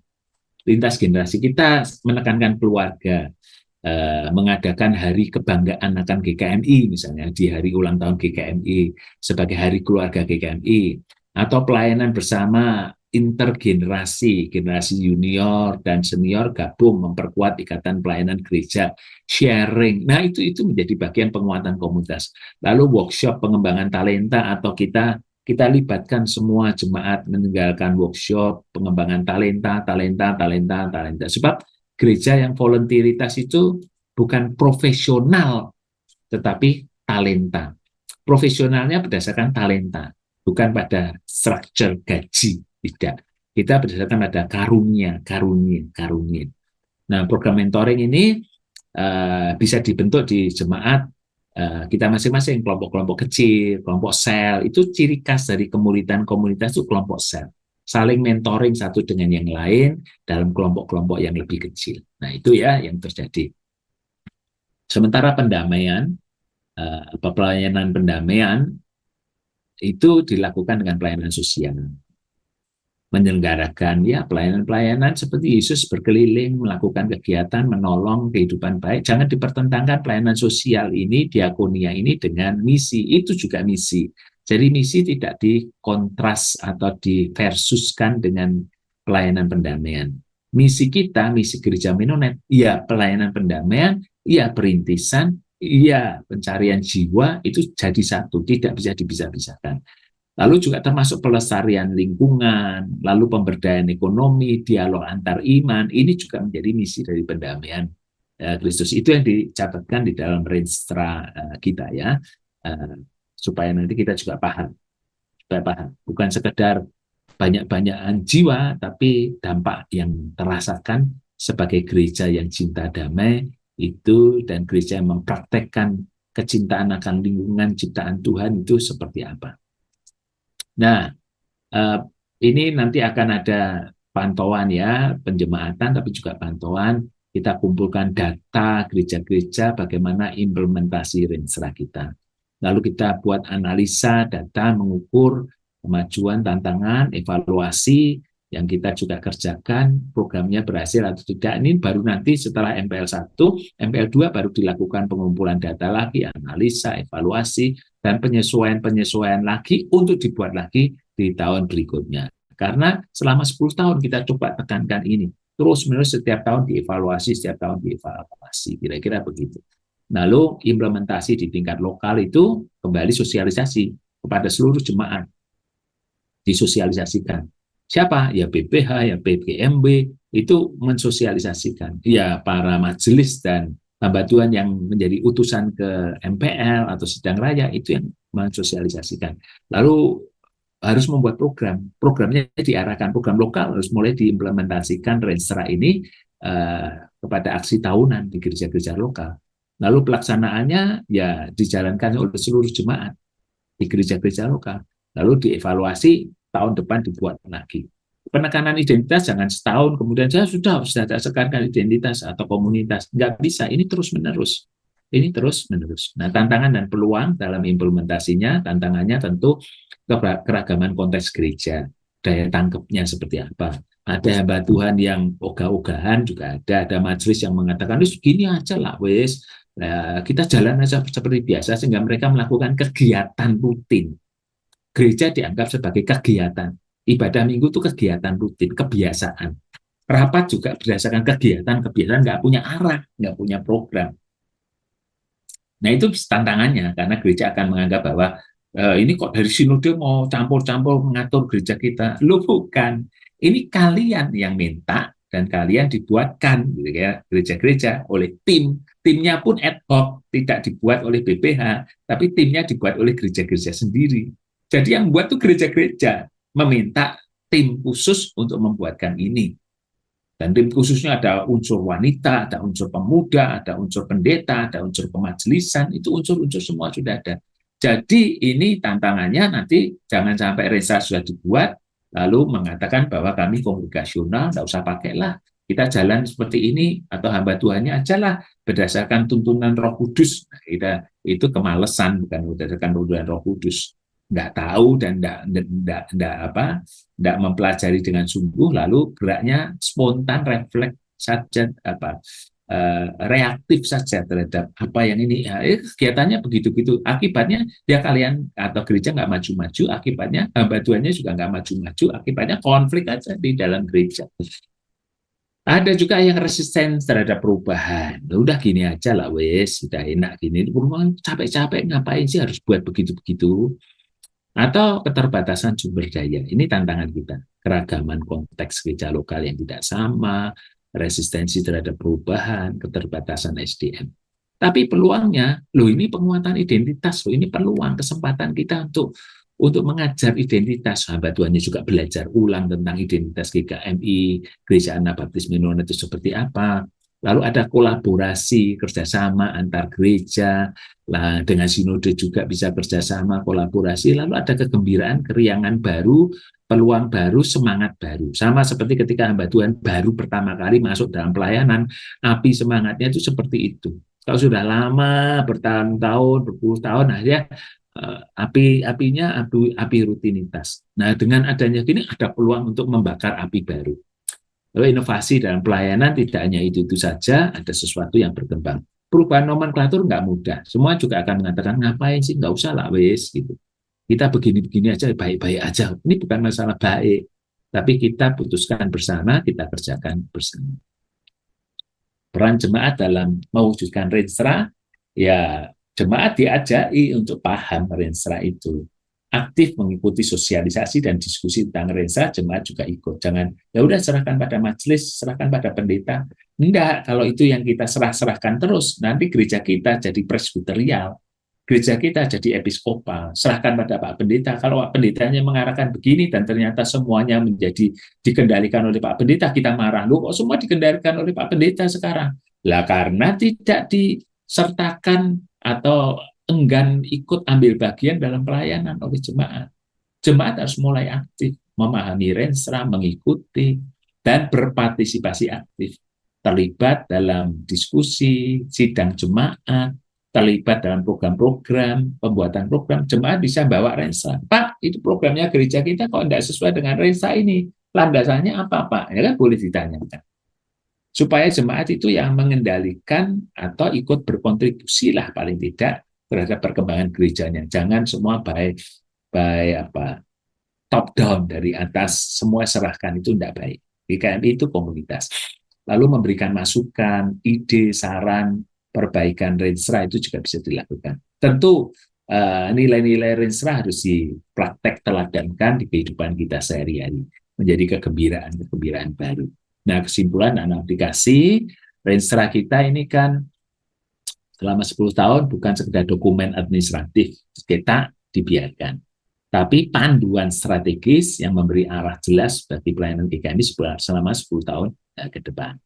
Lintas generasi kita menekankan keluarga, mengadakan hari kebanggaan akan GKMI, misalnya di hari ulang tahun GKMI sebagai hari keluarga GKMI, atau pelayanan bersama intergenerasi, generasi junior dan senior gabung memperkuat ikatan pelayanan gereja, sharing. Nah, itu menjadi bagian penguatan komunitas. Lalu workshop pengembangan talenta atau kita libatkan semua jemaat meninggalkan workshop pengembangan talenta. Sebab gereja yang voluntaritas itu bukan profesional, tetapi talenta. Profesionalnya berdasarkan talenta, bukan pada structure gaji, tidak. Kita berdasarkan pada karunia. Nah, program mentoring ini bisa dibentuk di jemaat kita masing-masing, kelompok-kelompok kecil, kelompok sel. Itu ciri khas dari kemuridan komunitas itu kelompok sel. Saling mentoring satu dengan yang lain dalam kelompok-kelompok yang lebih kecil. Nah, itu ya yang terjadi. Sementara pendamaian, pelayanan pendamaian itu dilakukan dengan pelayanan sosial. Menyelenggarakan ya pelayanan-pelayanan seperti Yesus berkeliling melakukan kegiatan menolong kehidupan baik. Jangan dipertentangkan pelayanan sosial ini, diakonia ini dengan misi. Itu juga misi. Jadi misi tidak dikontras atau diversuskan dengan pelayanan pendamaian. Misi kita, misi gereja Menonet, ya pelayanan pendamaian, ya perintisan, ya pencarian jiwa, itu jadi satu, tidak bisa dipisah-pisahkan. Lalu juga termasuk pelestarian lingkungan, lalu pemberdayaan ekonomi, dialog antar iman, ini juga menjadi misi dari pendamaian Kristus. Itu yang dicatatkan di dalam renstra kita ya, supaya nanti kita juga paham. Bukan sekedar banyak-banyakan jiwa, tapi dampak yang terasakan sebagai gereja yang cinta damai itu, dan gereja yang mempraktekkan kecintaan akan lingkungan ciptaan Tuhan itu seperti apa. Nah, ini nanti akan ada pantauan ya, penjemaatan, tapi juga pantauan. Kita kumpulkan data gereja-gereja bagaimana implementasi renstra kita. Lalu kita buat analisa data, mengukur kemajuan, tantangan, evaluasi yang kita juga kerjakan, programnya berhasil atau tidak. Ini baru nanti setelah MPL 1, MPL 2 baru dilakukan pengumpulan data lagi, analisa, evaluasi, dan penyesuaian lagi untuk dibuat lagi di tahun berikutnya. Karena selama 10 tahun kita coba tekankan ini. Terus-menerus setiap tahun dievaluasi, kira-kira begitu. Lalu implementasi di tingkat lokal itu kembali sosialisasi kepada seluruh jemaat. Disosialisasikan. Siapa? Ya BPH, ya PGMB, itu mensosialisasikan. Ya para majelis dan hamba Tuhan yang menjadi utusan ke MPL atau sidang raya itu yang mensosialisasikan. Lalu harus membuat programnya diarahkan, program lokal harus mulai diimplementasikan renstra ini kepada aksi tahunan di gereja-gereja lokal. Lalu pelaksanaannya ya dijalankan oleh seluruh jemaat di gereja-gereja lokal. Lalu dievaluasi, tahun depan dibuat lagi. Penekanan identitas jangan setahun kemudian saya sudah tekankan identitas atau komunitas, nggak bisa. Ini terus menerus. Nah, tantangan dan peluang dalam implementasinya, tantangannya tentu keragaman konteks gereja, daya tangkapnya seperti apa. Ada hamba Tuhan yang ogah-ogahan juga ada majelis yang mengatakan wis gini aja lah wis. Nah, kita jalan aja seperti biasa sehingga mereka melakukan kegiatan rutin. Gereja dianggap sebagai kegiatan. Ibadah minggu itu kegiatan rutin, kebiasaan. Rapat juga berdasarkan kegiatan, nggak punya arah, nggak punya program. Nah, itu tantangannya, karena gereja akan menganggap bahwa ini kok dari sinode mau campur-campur mengatur gereja kita. Loh, bukan. Ini kalian yang minta, dan kalian dibuatkan gitu ya, gereja-gereja oleh tim. Timnya pun ad hoc, tidak dibuat oleh BPH, tapi timnya dibuat oleh gereja-gereja sendiri. Jadi yang buat tuh gereja-gereja, meminta tim khusus untuk membuatkan ini. Dan tim khususnya ada unsur wanita, ada unsur pemuda, ada unsur pendeta, ada unsur pemajelisan, itu unsur-unsur semua sudah ada. Jadi ini tantangannya nanti jangan sampai renstra sudah dibuat, lalu mengatakan bahwa kami kongregasional, nggak usah pakailah, kita jalan seperti ini, atau hamba Tuhannya aja lah, berdasarkan tuntunan Roh Kudus. Nah, itu kemalesan, bukan berdasarkan tuntunan Roh Kudus. Nggak tahu dan nggak mempelajari dengan sungguh, lalu geraknya spontan, refleks saja reaktif saja terhadap apa yang ini, ya, kegiatannya begitu-begitu. Akibatnya ya kalian atau gereja nggak maju-maju, akibatnya hamba Tuhannya juga nggak maju-maju, akibatnya konflik aja di dalam gereja. Ada juga yang resisten terhadap perubahan. Udah gini aja lah, wes, sudah enak gini. Perubahan capek-capek ngapain sih harus buat begitu-begitu? Atau keterbatasan sumber daya. Ini tantangan kita. Keragaman konteks gereja lokal yang tidak sama, resistensi terhadap perubahan, keterbatasan SDM. Tapi peluangnya, loh ini penguatan identitas, loh ini peluang, kesempatan kita untuk mengajar identitas. Sahabat Tuhannya juga belajar ulang tentang identitas GKMI, Gereja Anabaptis Minonet itu seperti apa. Lalu ada kolaborasi, kerjasama antar gereja, lah dengan sinode juga bisa kerjasama, kolaborasi. Lalu ada kegembiraan, keriangan baru, peluang baru, semangat baru. Sama seperti ketika hamba Tuhan baru pertama kali masuk dalam pelayanan, api semangatnya itu seperti itu. Kalau sudah lama, bertahun-tahun, berpuluh tahun, akhirnya api rutinitas. Nah, dengan adanya gini ada peluang untuk membakar api baru. Lalu inovasi dalam pelayanan tidak hanya itu saja, ada sesuatu yang berkembang. Perubahan nomenklatur nggak mudah. Semua juga akan mengatakan, ngapain sih, nggak usah lah, wes. Gitu. Kita begini-begini aja, baik-baik aja. Ini bukan masalah baik, tapi kita putuskan bersama, kita kerjakan bersama. Peran jemaat dalam mewujudkan Renstra, ya jemaat diajari untuk paham Renstra itu. Aktif mengikuti sosialisasi dan diskusi tentang Renstra, jemaat juga ikut. Jangan, ya udah serahkan pada majelis, serahkan pada pendeta. Enggak, kalau itu yang kita serahkan terus, nanti gereja kita jadi presbyterial, gereja kita jadi episkopal, serahkan pada Pak Pendeta. Kalau Pak Pendetanya mengarahkan begini dan ternyata semuanya menjadi dikendalikan oleh Pak Pendeta, kita marah. Loh, kok semua dikendalikan oleh Pak Pendeta sekarang? Lah karena tidak disertakan atau enggan ikut ambil bagian dalam pelayanan oleh jemaat. Jemaat harus mulai aktif, memahami Renstra, mengikuti, dan berpartisipasi aktif. Terlibat dalam diskusi, sidang jemaat, terlibat dalam program-program, pembuatan program, jemaat bisa bawa Renstra. Pak, itu programnya gereja kita kok tidak sesuai dengan Renstra ini. Landasannya apa, Pak? Ya kan boleh ditanyakan. Supaya jemaat itu yang mengendalikan atau ikut berkontribusi lah paling tidak terhadap perkembangan gerejanya. Jangan semua by top down dari atas, semua serahkan, itu tidak baik. GKMI itu komunitas. Lalu memberikan masukan, ide, saran, perbaikan Renstra itu juga bisa dilakukan. Tentu nilai-nilai Renstra harus dipraktek teladankan di kehidupan kita sehari-hari, menjadi kegembiraan baru. Nah, kesimpulan dan aplikasi Renstra kita ini kan selama 10 tahun bukan sekedar dokumen administratif, kita dibiarkan. Tapi panduan strategis yang memberi arah jelas bagi pelayanan GKMI selama 10 tahun ke depan.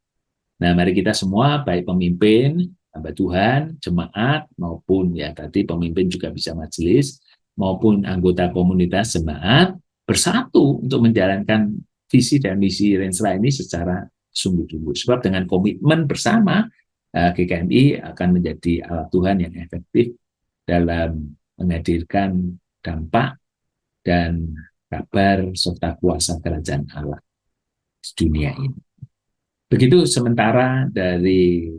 Nah, mari kita semua, baik pemimpin, hamba Tuhan, jemaat, maupun ya tadi pemimpin juga bisa majelis, maupun anggota komunitas jemaat, bersatu untuk menjalankan visi dan misi Renstra ini secara sungguh-sungguh. Sebab dengan komitmen bersama, GKMI akan menjadi alat Tuhan yang efektif dalam menghadirkan dampak dan kabar serta kuasa kerajaan Allah di dunia ini. Begitu sementara dari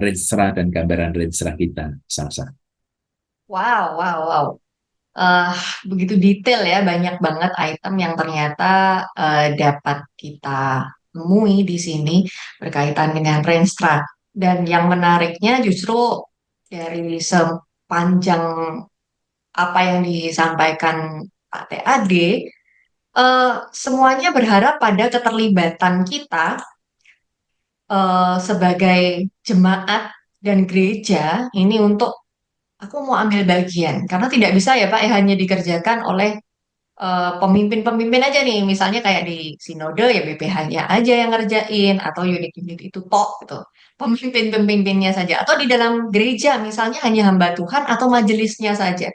Renstra dan gambaran Renstra kita, Salsa. Wow, wow, wow. Uh, Begitu detail ya, banyak banget item yang ternyata dapat kita temui di sini berkaitan dengan Renstra. Dan yang menariknya justru dari sepanjang apa yang disampaikan Pak TAD, semuanya berharap pada keterlibatan kita sebagai jemaat dan gereja ini untuk aku mau ambil bagian. Karena tidak bisa ya Pak, ya hanya dikerjakan oleh pemimpin-pemimpin aja nih, misalnya kayak di sinode ya BPH-nya aja yang ngerjain atau unit-unit itu tok gitu. Pemimpin-pemimpinnya saja atau di dalam gereja misalnya hanya hamba Tuhan atau majelisnya saja.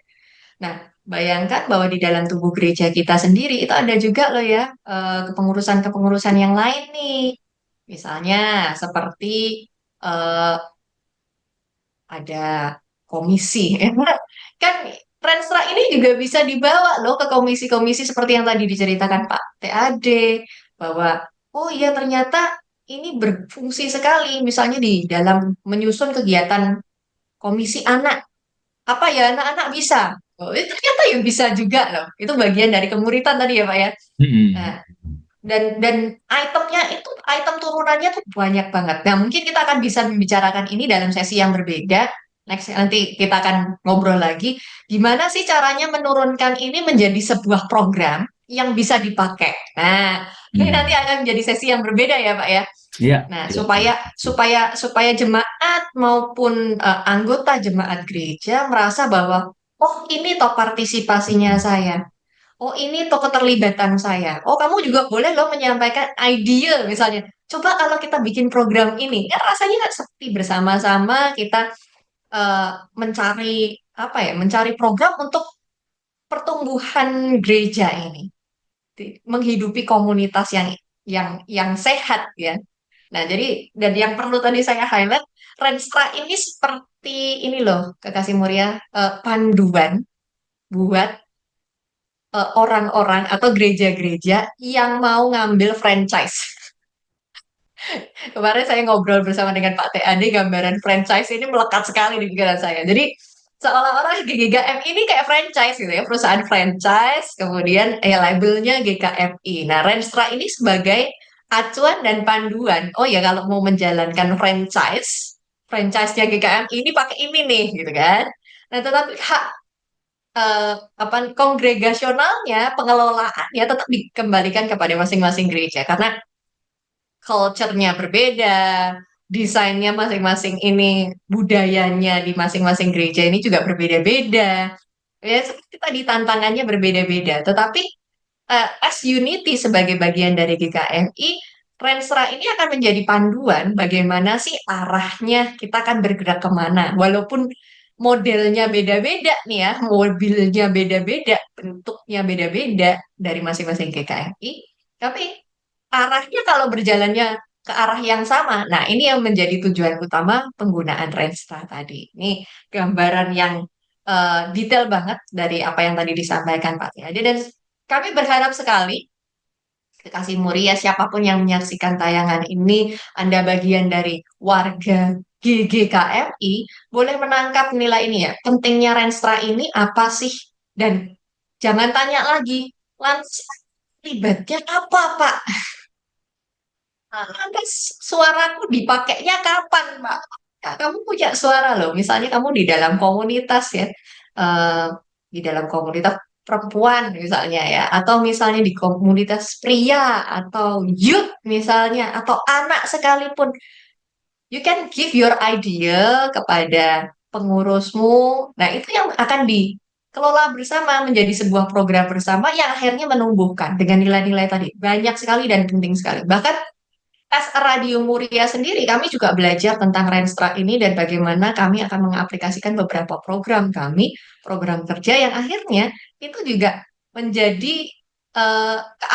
Nah, bayangkan bahwa di dalam tubuh gereja kita sendiri itu ada juga loh ya kepengurusan-kepengurusan yang lain nih. Misalnya seperti eh, ada komisi. Kan Renstra ini juga bisa dibawa loh ke komisi-komisi seperti yang tadi diceritakan Pak TAD, bahwa oh iya ternyata ini berfungsi sekali, misalnya di dalam menyusun kegiatan komisi anak. Apa ya anak-anak bisa? Oh, itu ternyata ya bisa juga loh. Itu bagian dari kemuritan tadi ya Pak ya. Nah, Mm-mm. dan itemnya itu item turunannya tuh banyak banget. Nah, mungkin kita akan bisa membicarakan ini dalam sesi yang berbeda. Next nanti kita akan ngobrol lagi gimana sih caranya menurunkan ini menjadi sebuah program yang bisa dipakai. Nah, ini nanti Hmm. akan menjadi sesi yang berbeda ya, Pak ya. Iya, Nah, iya, iya. supaya supaya supaya jemaat maupun anggota jemaat gereja merasa bahwa oh ini toh partisipasinya Mm. saya. Oh, ini toh keterlibatan saya. Oh, kamu juga boleh loh menyampaikan ide misalnya. Coba kalau kita bikin program ini, kan rasanya kan seperti bersama-sama kita mencari apa ya, mencari program untuk pertumbuhan gereja ini, menghidupi komunitas yang sehat ya. Nah, jadi dan yang perlu tadi saya highlight, Renstra ini seperti ini loh, Kekasih Mulia, panduan buat orang-orang atau gereja-gereja yang mau ngambil franchise. Kemarin saya ngobrol bersama dengan Pak TAD, gambaran franchise ini melekat sekali di pikiran saya. Jadi seolah-olah GKM ini kayak franchise gitu ya, perusahaan franchise, kemudian labelnya GKMI. Nah, Renstra ini sebagai acuan dan panduan. Oh ya, kalau mau menjalankan franchise-nya GKMI ini pakai ini nih, gitu kan. Nah, tetapi hak apa kongregasionalnya, pengelolaannya tetap dikembalikan kepada masing-masing gereja karena culture-nya berbeda, desainnya masing-masing ini, budayanya di masing-masing gereja ini juga berbeda-beda. Ya, seperti tadi tantangannya berbeda-beda. Tetapi as unity sebagai bagian dari GKMI, Renstra ini akan menjadi panduan bagaimana sih arahnya kita akan bergerak kemana. Walaupun modelnya beda-beda nih ya, mobilnya beda-beda, bentuknya beda-beda dari masing-masing GKMI, tapi arahnya kalau berjalannya ke arah yang sama. Nah, ini yang menjadi tujuan utama penggunaan Renstra tadi. Ini gambaran yang detail banget dari apa yang tadi disampaikan Pak Tiadi. Dan kami berharap sekali, Kekasih Muria, siapapun yang menyaksikan tayangan ini, Anda bagian dari warga GGKMI, boleh menangkap nilai ini ya. Pentingnya Renstra ini apa sih? Dan jangan tanya lagi, lantas libatnya apa, Pak? Lantas suaraku dipakainya kapan, Pak? Ya, kamu punya suara loh. Misalnya kamu di dalam komunitas ya, eh, di dalam komunitas perempuan misalnya ya, atau misalnya di komunitas pria atau youth misalnya, atau anak sekalipun, you can give your idea kepada pengurusmu. Nah, itu yang akan dikelola bersama menjadi sebuah program bersama yang akhirnya menumbuhkan dengan nilai-nilai tadi. Banyak sekali dan penting sekali. Bahkan as a Radio Muria sendiri, kami juga belajar tentang Renstra ini dan bagaimana kami akan mengaplikasikan beberapa program kami, program kerja yang akhirnya itu juga menjadi ke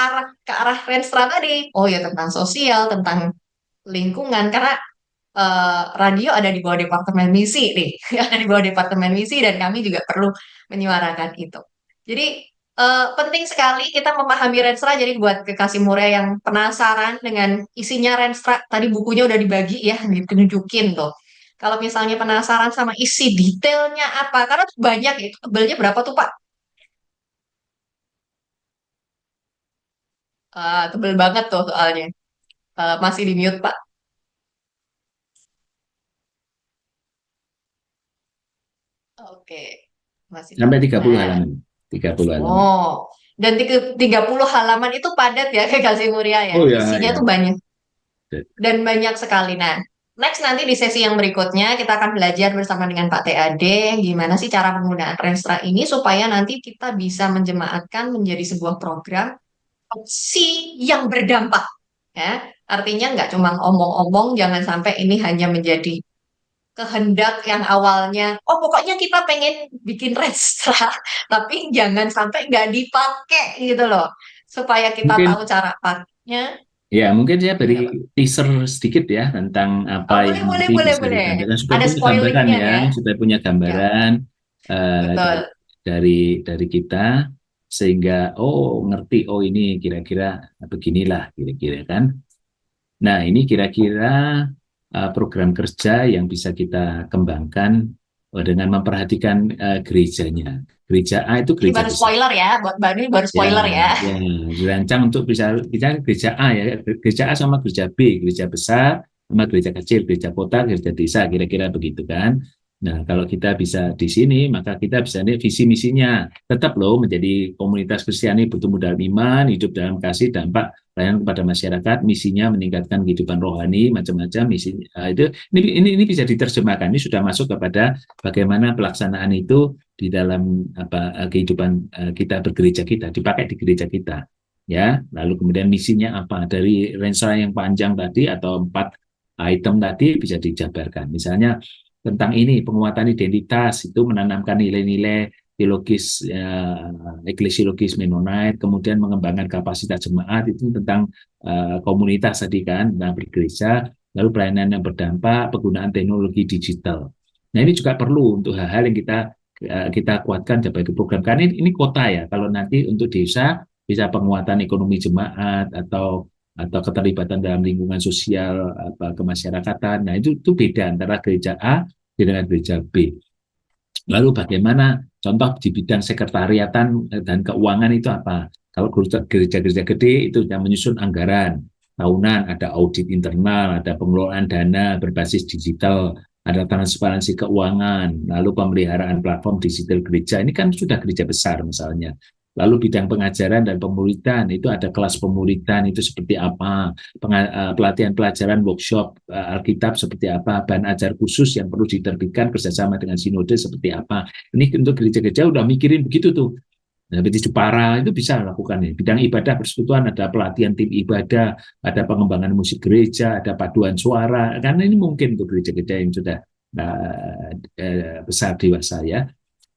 arah Renstra tadi. Oh ya, tentang sosial, tentang lingkungan, karena radio ada di bawah Departemen Misi nih, ada di bawah Departemen Misi dan kami juga perlu menyuarakan itu. Jadi penting sekali kita memahami Renstra. Jadi buat kekasih muria yang penasaran dengan isinya Renstra, tadi bukunya udah dibagi ya, ditunjukin tuh. Kalau misalnya penasaran sama isi detailnya apa, karena tuh banyak ya, itu tebelnya berapa tuh Pak? Tebel banget tuh soalnya. Masih di mute Pak. Oke, masih di Sampai mute. 30 Nah, halaman. 30 halaman. oh, dan 30 halaman itu padat ya kekasih muria ya. Oh ya, Isinya ya. tuh banyak dan banyak sekali. Nah, next nanti di sesi yang berikutnya kita akan belajar bersama dengan Pak TAD gimana sih cara penggunaan Renstra ini supaya nanti kita bisa menjemaatkan menjadi sebuah program opsi yang berdampak. Ya, artinya nggak cuma omong-omong, jangan sampai ini hanya menjadi kehendak yang awalnya, oh pokoknya kita pengen bikin Renstra, tapi jangan sampai nggak dipakai gitu loh. Supaya kita tahu Mungkin cara pakainya. ya, mungkin saya beri Gimana, Pak? teaser sedikit ya tentang apa Oh, yang boleh, boleh, nanti boleh, bisa boleh. ditampilkan supaya Ada punya gambaran spoilingnya ya, ya. supaya punya Ya, gambaran dari betul. dari kita sehingga oh ngerti oh ini kira-kira beginilah kira-kira kan. Nah, ini kira-kira program kerja yang bisa kita kembangkan dengan memperhatikan gerejanya. Gereja A itu Ini gereja baru besar. spoiler ya, buat Mbak Nini baru Ya, spoiler ya. ya, dirancang untuk bisa gereja A ya, gereja A sama gereja B, gereja besar sama gereja kecil, gereja kota, gereja desa, kira-kira begitu kan. Nah, kalau kita bisa di sini, maka kita bisa lihat visi misinya. Tetap loh menjadi komunitas Kristiani bertumbuh dalam iman, hidup dalam kasih, dampak pelayanan kepada masyarakat, misinya meningkatkan kehidupan rohani, macam-macam misi itu. Ini bisa diterjemahkan. Ini sudah masuk kepada bagaimana pelaksanaan itu di dalam kehidupan kita bergereja kita dipakai di gereja kita ya. Lalu kemudian misinya apa dari range yang panjang tadi atau 4 item tadi bisa dijabarkan, misalnya tentang ini penguatan identitas itu menanamkan nilai-nilai teologis eklesiologis Mennonite, kemudian mengembangkan kapasitas jemaat itu tentang komunitas tadi kan, tentang bergereja, lalu pelayanan yang berdampak, penggunaan teknologi digital. Nah, ini juga perlu untuk hal-hal yang kita kuatkan sebagai program. Karena ini kota ya. Kalau nanti untuk desa bisa penguatan ekonomi jemaat atau keterlibatan dalam lingkungan sosial kemasyarakatan. Nah, itu beda antara gereja A dengan gereja B. Lalu bagaimana contoh di bidang sekretariatan dan keuangan itu apa? Kalau gereja-gereja gede itu yang menyusun anggaran tahunan, ada audit internal, ada pengelolaan dana berbasis digital, ada transparansi keuangan, lalu pemeliharaan platform digital gereja. Ini kan sudah gereja besar misalnya. Lalu bidang pengajaran dan pemuridan, itu ada kelas pemuridan itu seperti apa, pelatihan pelajaran workshop Alkitab seperti apa, bahan ajar khusus yang perlu diterbitkan kerjasama dengan sinode seperti apa. Ini untuk gereja-gereja udah mikirin begitu tuh. Nah, di Jepara itu bisa lakukan ini. Bidang ibadah persekutuan ada pelatihan tim ibadah, ada pengembangan musik gereja, ada paduan suara. Karena ini mungkin untuk gereja-gereja yang sudah besar dewasa ya.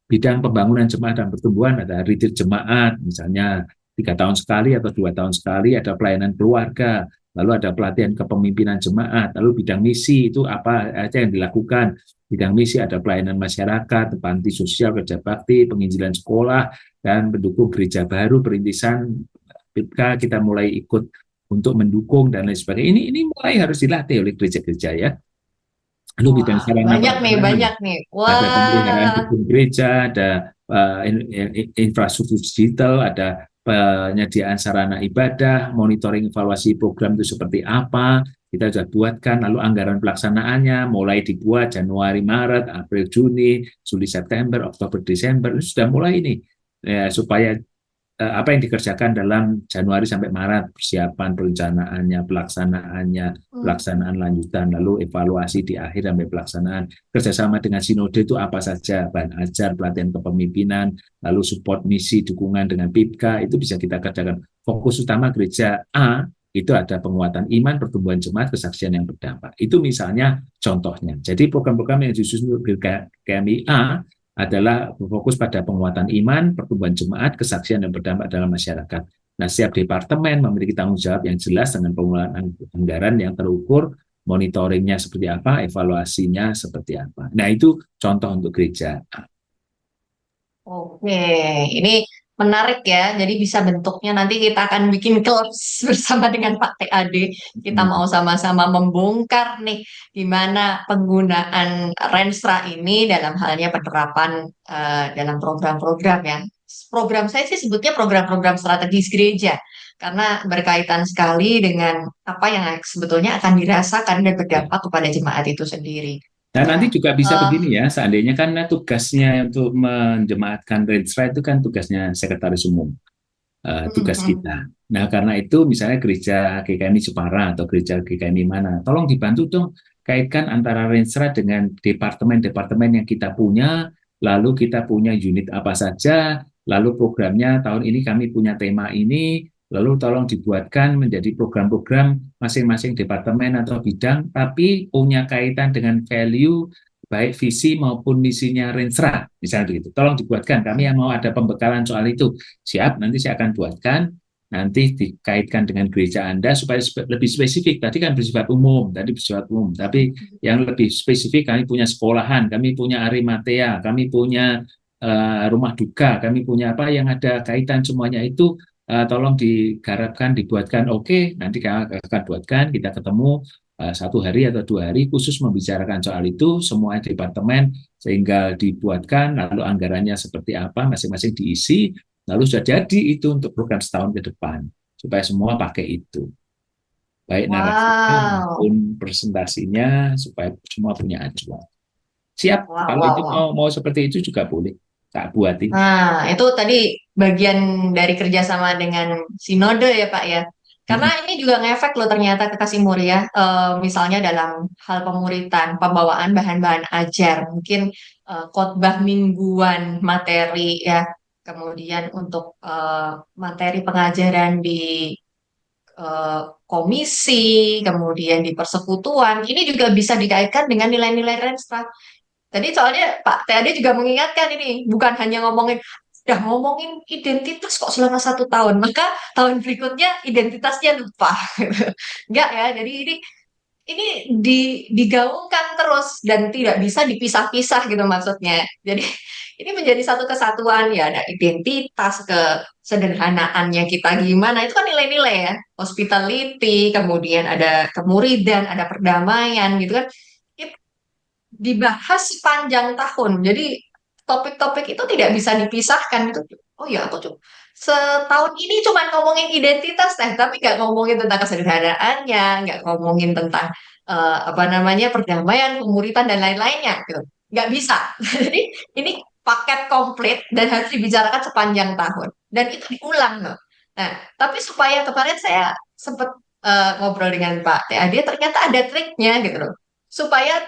Bidang pembangunan jemaat dan pertumbuhan ada retreat jemaat, misalnya 3 tahun sekali atau 2 tahun sekali, ada pelayanan keluarga, lalu ada pelatihan kepemimpinan jemaat, lalu bidang misi itu apa aja yang dilakukan. Bidang misi ada pelayanan masyarakat, panti sosial, kerja bakti, penginjilan sekolah, dan mendukung gereja baru, perintisan, kita mulai ikut untuk mendukung dan lain sebagainya. Ini mulai harus dilatih oleh gereja-gereja ya. Lalu bidang Wah, sarana banyak nih, prasarana, banyak nih. ada pemeliharaan Wah, gedung gereja, ada infrastruktur digital, ada penyediaan sarana ibadah, monitoring evaluasi program itu seperti apa, kita sudah buatkan, lalu anggaran pelaksanaannya mulai dibuat Januari, Maret, April, Juni, Juli, September, Oktober, Desember, itu sudah mulai ini ya, supaya apa yang dikerjakan dalam Januari sampai Maret, persiapan perencanaannya, pelaksanaannya, pelaksanaan lanjutan, lalu evaluasi di akhir sampai pelaksanaan, kerjasama dengan sinode itu apa saja, bahan ajar, pelatihan kepemimpinan, lalu support misi, dukungan dengan PIPK, itu bisa kita kerjakan. Fokus utama gereja A itu ada penguatan iman, pertumbuhan jemaat, kesaksian yang berdampak. Itu misalnya contohnya. Jadi program-program yang disusun GKMI A adalah berfokus pada penguatan iman, pertumbuhan jemaat, kesaksian dan berdampak dalam masyarakat. Nah, setiap departemen memiliki tanggung jawab yang jelas dengan pengelolaan anggaran yang terukur, monitoringnya seperti apa, evaluasinya seperti apa. Nah, itu contoh untuk gereja. oke. Ini menarik ya. Jadi bisa bentuknya nanti kita akan bikin kelas bersama dengan Pak TAD. Kita mau sama-sama membongkar nih gimana penggunaan Renstra ini dalam halnya penerapan dalam program-program ya. Program saya sih sebutnya program-program strategis gereja. Karena berkaitan sekali dengan apa yang sebetulnya akan dirasakan dan Ya. berdampak kepada jemaat itu sendiri. Dan nanti Nah, juga bisa eh, begini ya, seandainya kan tugasnya untuk menjemaatkan Renstra itu kan tugasnya sekretaris umum, tugas kita. Nah, karena itu misalnya gereja GKMI Jepara atau gereja GKMI mana, tolong dibantu dong kaitkan antara Renstra dengan departemen-departemen yang kita punya, lalu kita punya unit apa saja, lalu programnya tahun ini kami punya tema ini, lalu tolong dibuatkan menjadi program-program masing-masing departemen atau bidang, tapi punya kaitan dengan value baik visi maupun misinya Renstra, misalnya begitu. Tolong dibuatkan, kami yang mau ada pembekalan soal itu. Siap, nanti saya akan buatkan, nanti dikaitkan dengan gereja Anda supaya lebih spesifik. Tadi kan bersifat umum, tapi yang lebih spesifik kami punya sekolahan, kami punya Arimatea, kami punya rumah duka, kami punya apa yang ada kaitan semuanya itu tolong digarapkan, dibuatkan. Oke, nanti kami akan buatkan, kita ketemu 1 hari atau 2 hari khusus membicarakan soal itu, semua departemen sehingga dibuatkan, lalu anggarannya seperti apa, masing-masing diisi, lalu sudah jadi itu untuk program setahun ke depan, supaya semua pakai itu. Baik narasinya Wow, maupun presentasinya, supaya semua punya acuan. Siap, wow, kalau wow, itu wow. mau seperti itu juga boleh. Tak buatin. Nah, itu tadi bagian dari kerjasama dengan sinode ya Pak ya. Karena Mm-mm. ini juga ngefek loh ternyata ke Kasih Muria. Misalnya dalam hal pemuritan, pembawaan bahan-bahan ajar, mungkin khotbah mingguan materi ya. Kemudian untuk materi pengajaran di eh, komisi, kemudian di persekutuan, ini juga bisa dikaitkan dengan nilai-nilai Renstra. Tadi soalnya Pak TAD juga mengingatkan ini, bukan hanya ngomongin, udah ngomongin identitas kok selama 1 tahun, maka tahun berikutnya identitasnya lupa. Enggak ya, jadi ini digaungkan terus dan tidak bisa dipisah-pisah gitu maksudnya. Jadi ini menjadi satu kesatuan ya, ada identitas, kesederhanaannya kita gimana, itu kan nilai-nilai ya, hospitality, kemudian ada kemuridan, ada perdamaian gitu kan dibahas sepanjang tahun. Jadi topik-topik itu tidak bisa dipisahkan itu. Oh ya, aku tuh setahun ini cuma ngomongin identitas tapi nggak ngomongin tentang kesederhanaannya, nggak ngomongin tentang apa namanya perdamaian, pemuritan dan lain-lainnya gitu. Nggak bisa. Jadi ini paket komplit dan harus dibicarakan sepanjang tahun. Dan itu diulang loh. Nah, tapi supaya kemarin saya sempat ngobrol dengan Pak TAD, ternyata ada triknya gitu loh supaya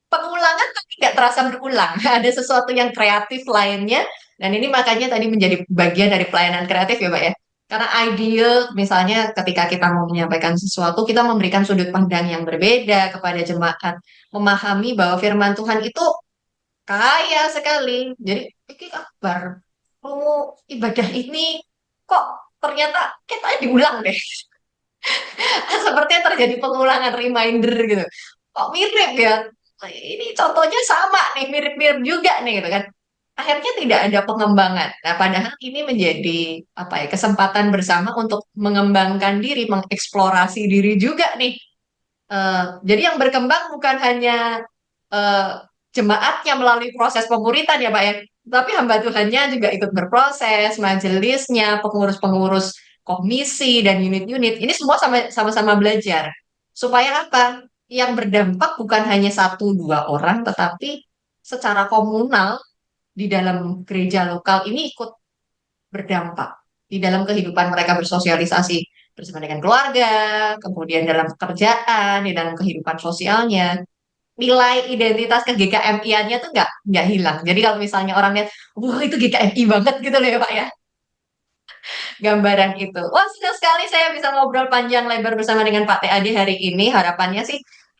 pengulangan tapi nggak terasa berulang. Ada sesuatu yang kreatif lainnya, dan ini makanya tadi menjadi bagian dari pelayanan kreatif ya, Pak ya. Karena ide, misalnya ketika kita mau menyampaikan sesuatu, kita memberikan sudut pandang yang berbeda kepada jemaat, memahami bahwa firman Tuhan itu kaya sekali. Jadi, ini kabar, oh, ibadah ini kok ternyata kita diulang deh. Sepertinya terjadi pengulangan reminder gitu. Kok mirip ya? Ini contohnya sama nih, mirip-mirip juga nih gitu kan. Akhirnya tidak ada pengembangan. Nah, padahal ini menjadi apa ya, kesempatan bersama untuk mengembangkan diri, mengeksplorasi diri juga nih. Jadi yang berkembang bukan hanya eh, jemaatnya melalui proses pemuritan ya Pak ya, tapi hamba Tuhannya juga ikut berproses, majelisnya, pengurus-pengurus komisi dan unit-unit. Ini semua sama-sama belajar. Supaya apa? Yang berdampak bukan hanya 1 2 orang, tetapi secara komunal di dalam gereja lokal ini ikut berdampak di dalam kehidupan mereka bersosialisasi bersama dengan keluarga, kemudian dalam pekerjaan, di dalam kehidupan sosialnya. Nilai identitas ke GKMI-annya tuh nggak hilang. Jadi kalau misalnya orang lihat, wah itu GKMI banget gitu loh ya Pak ya, gambaran itu. Wah senang sekali saya bisa ngobrol panjang lebar bersama dengan Pak TAD hari ini. Harapannya sih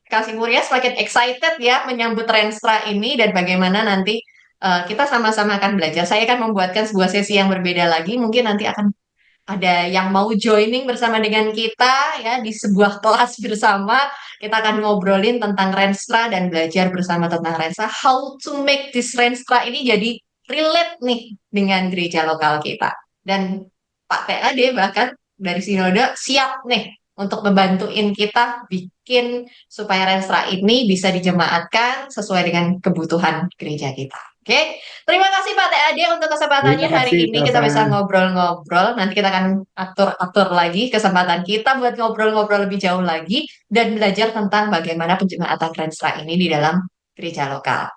Kasih Muria semakin excited ya menyambut Renstra ini dan bagaimana nanti kita sama-sama akan belajar. Saya akan membuatkan sebuah sesi yang berbeda lagi. Mungkin nanti akan ada yang mau joining bersama dengan kita ya di sebuah kelas bersama. Kita akan ngobrolin tentang Renstra dan belajar bersama tentang Renstra. How to make this Renstra ini jadi relate nih dengan gereja lokal kita. Dan Pak TAD bahkan dari Sinode siap nih untuk membantuin kita bikin supaya Renstra ini bisa dijemaatkan sesuai dengan kebutuhan gereja kita. Oke, terima kasih Pak TAD untuk Terima kesempatannya hari kasih, ini. Kita Tava. bisa ngobrol-ngobrol. Nanti kita akan atur-atur lagi kesempatan kita buat ngobrol-ngobrol lebih jauh lagi dan belajar tentang bagaimana penjemaatan Renstra ini di dalam gereja lokal.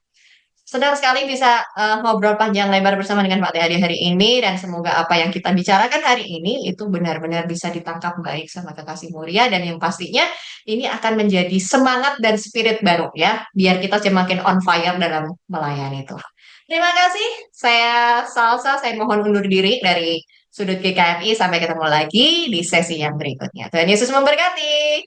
Senang sekali bisa ngobrol panjang lebar bersama dengan Pak TAD hari ini dan semoga apa yang kita bicarakan hari ini itu benar-benar bisa ditangkap baik sama kekasih mulia dan yang pastinya ini akan menjadi semangat dan spirit baru ya biar kita semakin on fire dalam melayani Tuhan. Terima kasih. Saya Salsa, saya mohon undur diri dari sudut GKMI. Sampai ketemu lagi di sesi yang berikutnya. Tuhan Yesus memberkati.